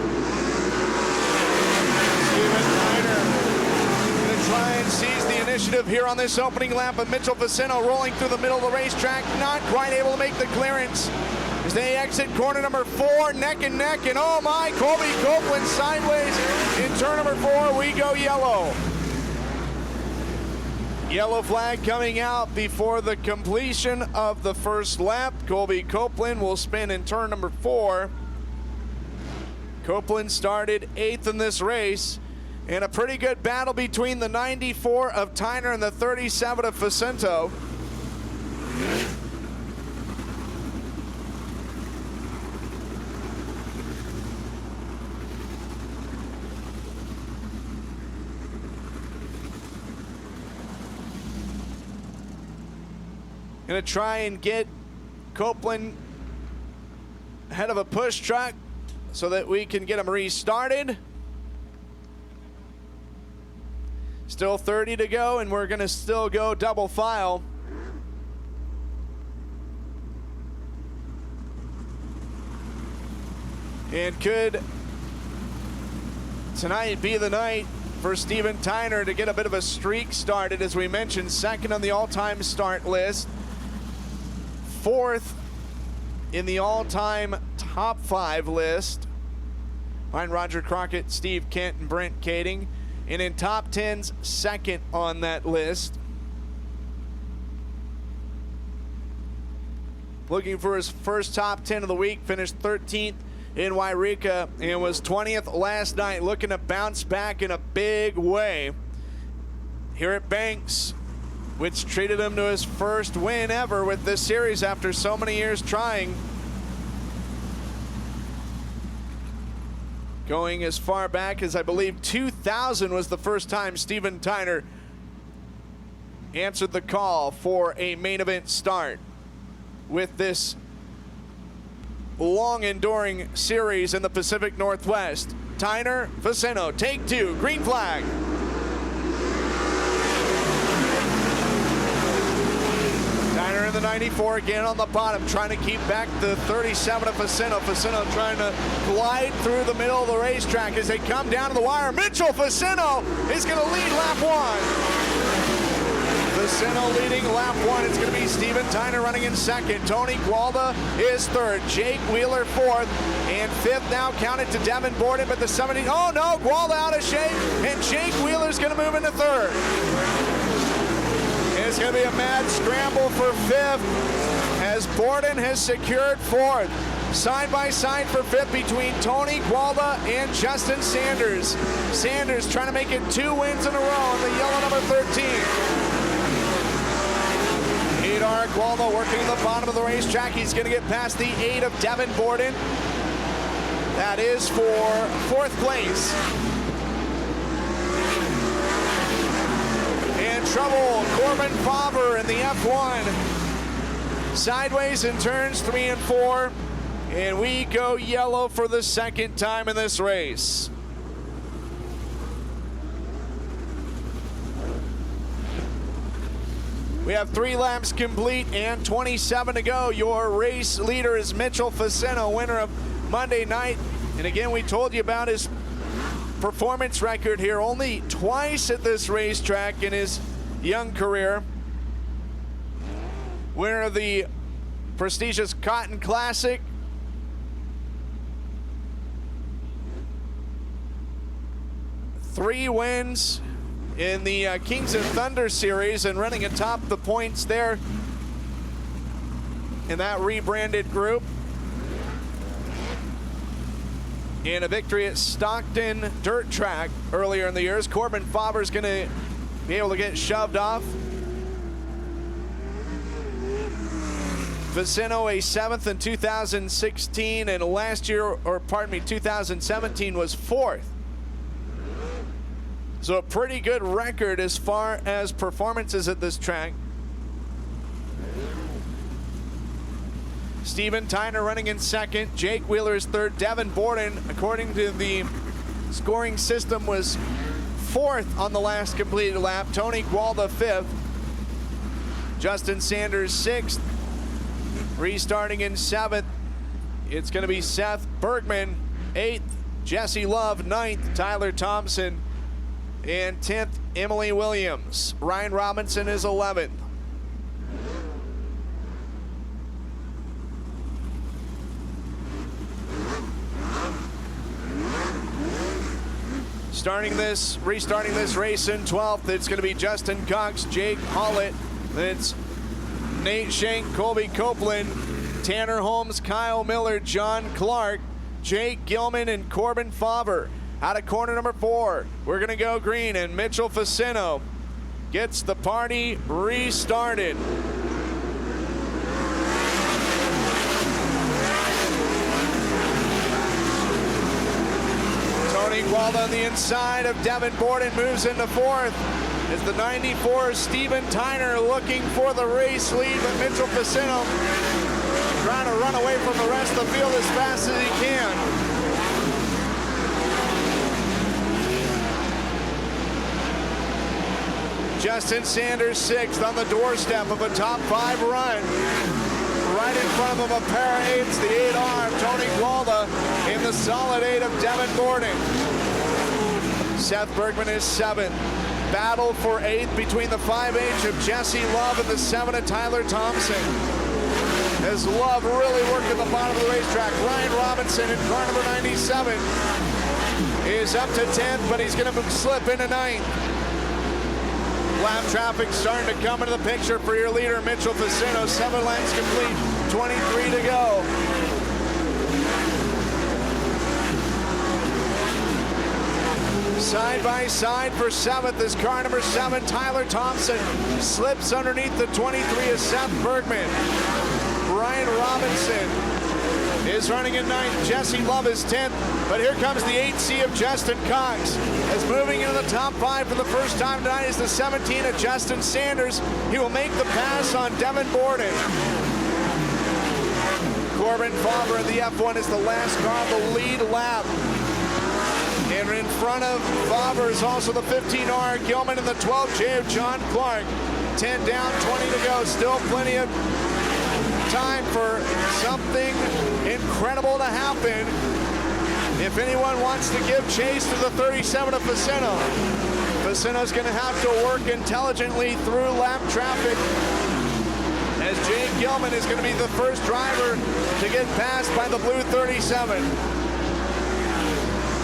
Steven Tyner gonna try and seize the initiative here on this opening lap, but Mitchell Facino rolling through the middle of the racetrack, not quite able to make the clearance. As they exit corner number 4, neck and neck, and oh my, Colby Copeland sideways in turn number 4. We go yellow. Yellow flag coming out before the completion of the first lap. Colby Copeland will spin in turn number 4. Copeland started 8th in this race, and a pretty good battle between the 94 of Tyner and the 37 of Facento. Gonna try and get Copeland ahead of a push truck so that we can get him restarted. Still 30 to go, and we're gonna still go double file. And could tonight be the night for Steven Tyner to get a bit of a streak started? As we mentioned, second on the all-time start list, fourth in the all-time top 5 list behind Roger Crockett, Steve Kent, and Brent Kading. And in top 10's second on that list. Looking for his first top 10 of the week, finished 13th in Wairika and was 20th last night, looking to bounce back in a big way here at Banks, which treated him to his first win ever with this series after so many years trying. Going as far back as I believe 2000 was the first time Steven Tyner answered the call for a main event start with this long-enduring series in the Pacific Northwest. Tyner, Viceno, take 2, green flag. Tyner in the 94 again on the bottom, trying to keep back the 37 of Viceno. Viceno trying to glide through the middle of the racetrack as they come down to the wire. Mitchell Viceno is going to lead lap 1. Viceno leading lap 1. It's going to be Steven Tyner running in second. Tony Gualda is third. Jake Wheeler fourth. And fifth now counted to Devin Borden, but the 70. Oh no, Gualda out of shape. And Jake Wheeler's going to move into third. It's going to be a mad scramble for fifth as Borden has secured fourth. Side by side for fifth between Tony Gualda and Justin Sanders. Sanders trying to make it 2 wins in a row in the yellow number 13. Adar Gualda working at the bottom of the racetrack. He's going to get past the 8 of Devin Borden. That is for fourth place. And trouble, Corbin Faber in the F1. Sideways in turns 3 and 4. And we go yellow for the second time in this race. We have 3 laps complete and 27 to go. Your race leader is Mitchell Viceno, winner of Monday night. And again, we told you about his performance record here. Only twice at this racetrack in his young career. Winner of the prestigious Cotton Classic. Three wins in the Kings and Thunder series and running atop the points there in that rebranded group. And a victory at Stockton Dirt Track earlier in the years. Corbin Faber's going to be able to get shoved off. Viceno a 7th in 2016, and last year, or pardon me, 2017 was 4th. So a pretty good record as far as performances at this track. Steven Tyner running in second. Jake Wheeler is third. Devin Borden, according to the scoring system, was 4th on the last completed lap. Tony Gualda 5th. Justin Sanders 6th. Restarting in 7th, it's going to be Seth Bergman 8th. Jesse Love 9th. Tyler Thompson. And 10th, Emily Williams. Ryan Robinson is 11th. Restarting this race in 12th, it's going to be Justin Cox, Jake Hollett. It's Nate Shank, Colby Copeland, Tanner Holmes, Kyle Miller, John Clark, Jake Gilman, and Corbin Faber. Out of corner number 4, we're going to go green, and Mitchell Viceno gets the party restarted. Tony Gualda on the inside of Devin Borden moves into 4th. As the 94 Steven Tyner looking for the race lead, but Mitchell Viceno trying to run away from the rest of the field as fast as he can. Justin Sanders 6th on the doorstep of a top 5 run. right in front of him, a pair of 8s, the 8R of Tony Gualda in the solid 8 of Devin Borden. Seth Bergman is 7th. Battle for 8th between the 5H of Jesse Love and the 7 of Tyler Thompson. As Love really working the bottom of the racetrack. Ryan Robinson in car number 97 is up to 10th, but he's going to slip into 9th. Lap traffic starting to come into the picture for your leader, Mitchell Facino. 7 laps complete, 23 to go. Side by side for 7th is car number 7, Tyler Thompson. Slips underneath the 23 of Seth Bergman. Ryan Robinson is running in 9th. Jesse Love is 10th. But here comes the 8C of Justin Cox. As moving into the top 5 for the first time tonight is the 17 of Justin Sanders. He will make the pass on Devin Borden. Corbin Faber in the F1 is the last car on the lead lap. And in front of Faber is also the 15R Gilman and the 12J of John Clark. 10 down, 20 to go. Still plenty of time for something incredible to happen. If anyone wants to give chase to the 37 of Facino, Facino's going to have to work intelligently through lap traffic, as Jake Gilman is going to be the first driver to get passed by the blue 37.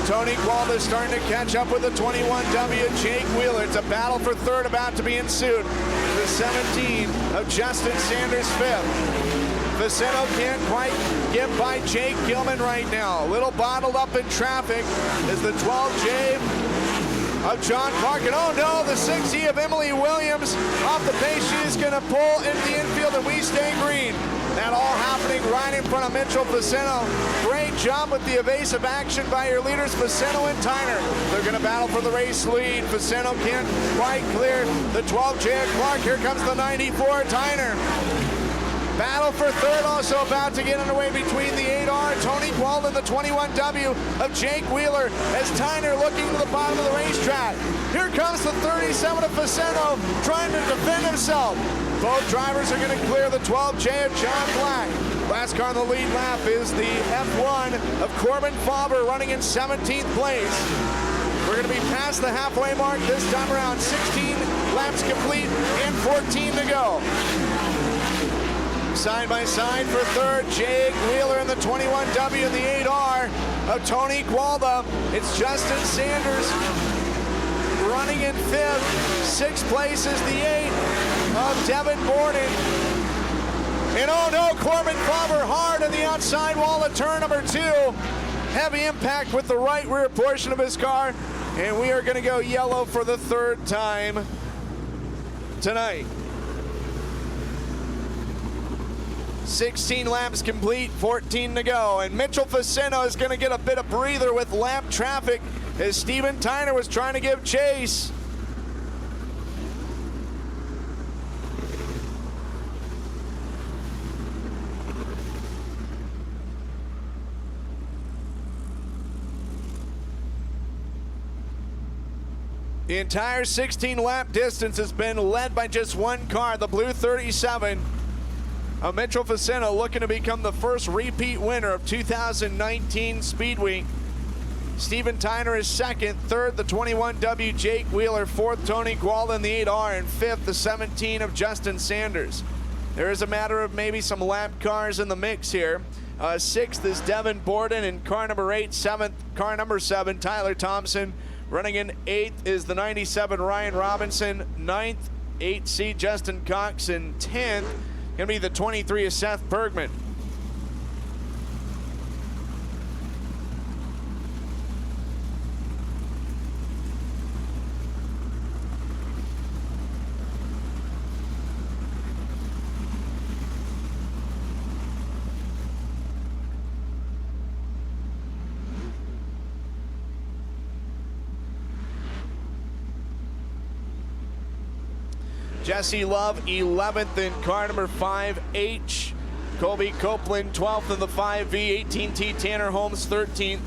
Tony Gualda is starting to catch up with the 21W Jake Wheeler. It's a battle for 3rd about to be ensued. The 17 of Justin Sanders 5th. Facino can't quite get by Jake Gilman right now. A little bottled up in traffic as the 12J of John Clark. And oh no, the 6E of Emily Williams off the pace. She is going to pull into the infield and we stay green. That all happening right in front of Mitchell Facino. Great job with the evasive action by your leaders, Facino and Tyner. They're going to battle for the race lead. Facino can't quite clear the 12J of Clark. Here comes the 94 Tyner. Battle for 3rd also about to get underway between the 8R, Tony Gualda, and the 21W of Jake Wheeler as Tyner looking to the bottom of the racetrack. Here comes the 37 of Facino trying to defend himself. Both drivers are going to clear the 12J of John Black. Last car on the lead lap is the F1 of Corbin Faber running in 17th place. We're going to be past the halfway mark this time around. 16 laps complete and 14 to go. Side by side for 3rd, Jake Wheeler in the 21W and the 8R of Tony Gualda. It's Justin Sanders running in 5th. 6th place is the 8 of Devin Borden. And oh no, Corbin Faber hard on the outside wall of turn number 2. Heavy impact with the right rear portion of his car. And we are going to go yellow for the 3rd time tonight. 16 laps complete, 14 to go. And Mitchell Facino is going to get a bit of breather with lap traffic as Steven Tyner was trying to give chase. The entire 16-lap distance has been led by just one car, the blue 37. Mitchell Facino looking to become the first repeat winner of 2019 Speedway. Steven Tyner is 2nd, 3rd the 21W Jake Wheeler, 4th Tony Gualda in the 8R, and 5th the 17 of Justin Sanders. There is a matter of maybe some lap cars in the mix here. 6th is Devin Borden in car number 8, 7th car number 7 Tyler Thompson. Running in 8th is the 97 Ryan Robinson, 9th 8C Justin Cox, and 10th going to be the 23 of Seth Bergman. Jesse Love 11th in car number 5H. Colby Copeland 12th in the 5V. 18T Tanner Holmes 13th.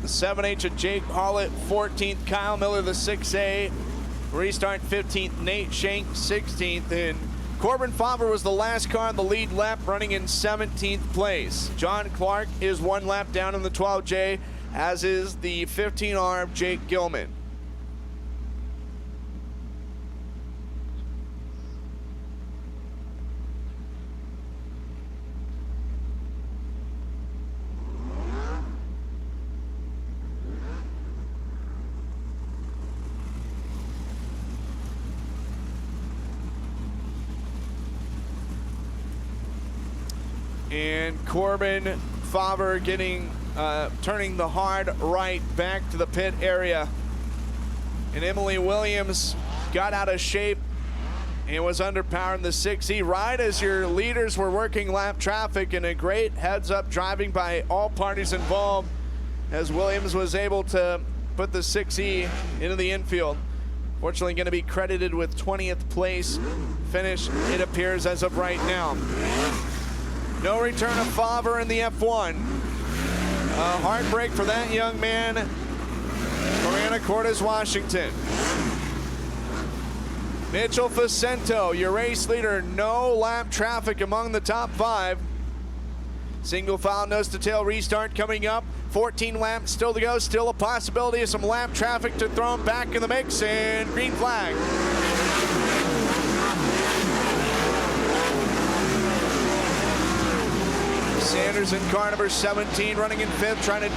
The 7H of Jake Hollett 14th. Kyle Miller the 6A. Restart 15th. Nate Shank 16th. And Corbin Favre was the last car on the lead lap, running in 17th place. John Clark is one lap down in the 12J, as is the 15R of Jake Gilman. And Corbin Favre turning the hard right back to the pit area. And Emily Williams got out of shape and was underpowered in the 6E right as your leaders were working lap traffic, and a great heads-up driving by all parties involved as Williams was able to put the 6E into the infield. Fortunately going to be credited with 20th place finish, it appears, as of right now. No return of Favre in the F1. A heartbreak for that young man from Anacortes, Washington. Mitchell Facento, your race leader, no lap traffic among the top 5. Single file nose to tail restart coming up. 14 laps still to go. Still a possibility of some lap traffic to throw him back in the mix, and green flag. Sanders in car number 17, running in 5th, trying to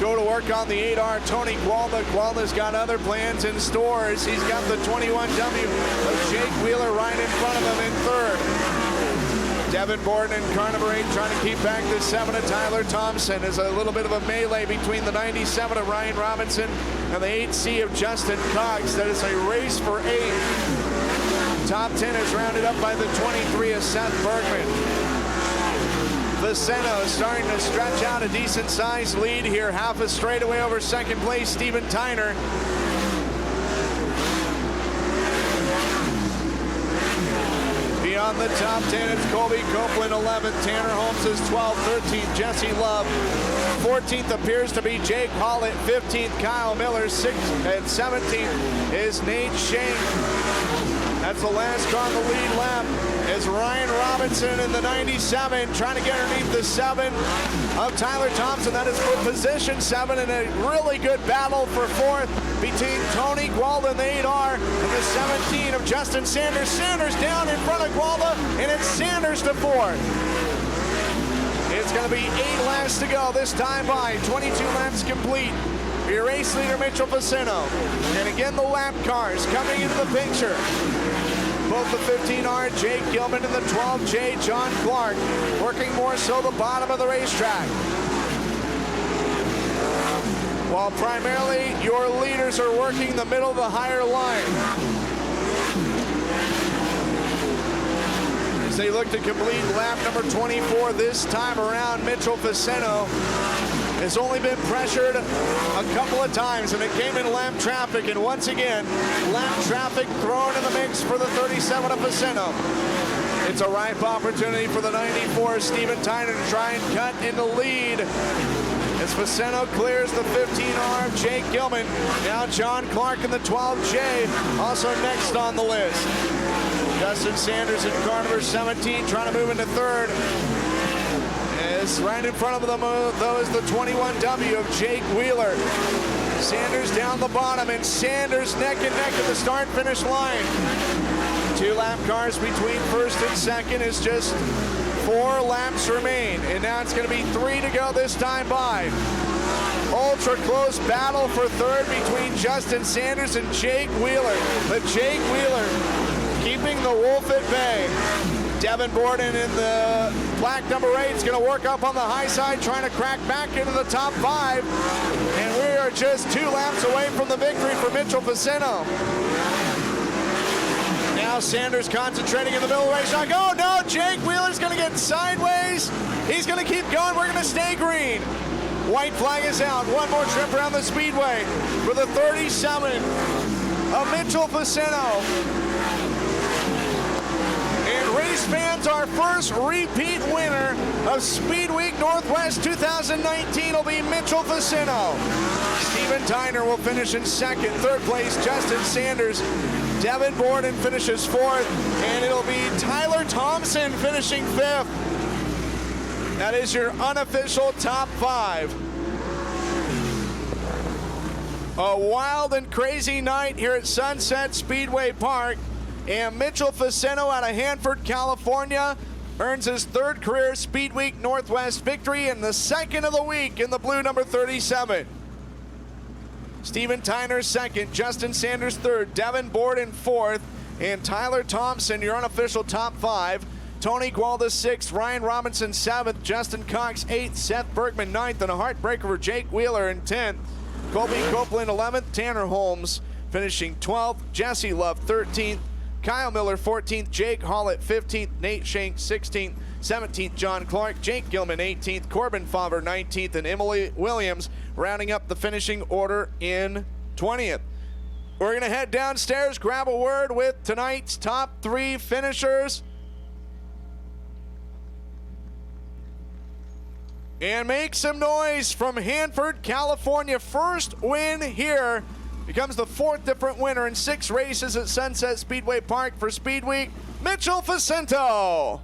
go to work on the 8R. Tony Gualda. Gualda's got other plans in stores. He's got the 21W of Jake Wheeler right in front of him in 3rd. Devin Borden in car number 8, trying to keep back the 7 of Tyler Thompson. There's a little bit of a melee between the 97 of Ryan Robinson and the 8C of Justin Cox. That is a race for 8. Top 10 is rounded up by the 23 of Seth Bergman. Facento starting to stretch out a decent-sized lead here. Half a straightaway over second place, Steven Tyner. Beyond the top 10, it's Colby Copeland, 11th. Tanner Holmes is 12th. 13th, Jesse Love. 14th appears to be Jake Hall. At 15th, Kyle Miller. 6th and 17th is Nate Shank. That's the last car on the lead lap, is Ryan Robinson in the 97, trying to get underneath the 7 of Tyler Thompson. That is for position 7, and a really good battle for 4th between Tony Gualda and the 8R and the 17 of Justin Sanders. Sanders down in front of Gualda, and it's Sanders to 4th. It's going to be 8 laps to go this time by. 22 laps complete. Your race leader, Mitchell Facento. And again, the lap cars coming into the picture. Both the 15R, Jake Gilman, and the 12J, John Clark, working more so the bottom of the racetrack. While primarily your leaders are working the middle of the higher line. As they look to complete lap number 24 this time around, Mitchell Facento has only been pressured a couple of times, and it came in lap traffic, and once again, lap traffic thrown in the mix for the 37 of Facento. It's a ripe opportunity for the 94 Steven Tyner to try and cut in the lead. As Facento clears the 15R of Jake Gilman, now John Clark in the 12J, also next on the list. Justin Sanders in car number 17, trying to move into 3rd. Right in front of them, though, is the 21W of Jake Wheeler. Sanders down the bottom, and Sanders neck and neck at the start-finish line. 2 lap cars between 1st and 2nd is just 4 laps remain, and now it's going to be 3 to go this time by. Ultra close battle for 3rd between Justin Sanders and Jake Wheeler. But Jake Wheeler keeping the wolf at bay. Devin Borden in the black number 8 is going to work up on the high side, trying to crack back into the top 5. And we are just 2 laps away from the victory for Mitchell Facento. Now Sanders concentrating in the middle of the racetrack. Oh no, Jake Wheeler's going to get sideways. He's going to keep going. We're going to stay green. White flag is out. One more trip around the speedway for the 37 of Mitchell Facento. Race fans, our first repeat winner of Speed Week Northwest 2019 will be Mitchell Facento. Steven Tyner will finish in 2nd. 3rd place, Justin Sanders. Devin Borden finishes 4th, and it'll be Tyler Thompson finishing 5th. That is your unofficial top 5. A wild and crazy night here at Sunset Speedway Park. And Mitchell Facino out of Hanford, California, earns his 3rd career Speed Week Northwest victory and the 2nd of the week in the blue number 37. Steven Tyner 2nd, Justin Sanders 3rd, Devin Borden 4th, and Tyler Thompson, your unofficial top 5. Tony Gualda 6th, Ryan Robinson 7th, Justin Cox 8th, Seth Bergman 9th, and a heartbreaker for Jake Wheeler in 10th. Colby Copeland 11th, Tanner Holmes finishing 12th, Jesse Love 13th, Kyle Miller 14th, Jake Hollett 15th, Nate Shank 16th, 17th John Clark, Jake Gilman 18th, Corbin Favre 19th, and Emily Williams rounding up the finishing order in 20th. We're going to head downstairs, grab a word with tonight's top 3 finishers, and make some noise from Hanford, California. First win here. Becomes the 4th different winner in 6 races at Sunset Speedway Park for Speed Week, Mitchell Facino.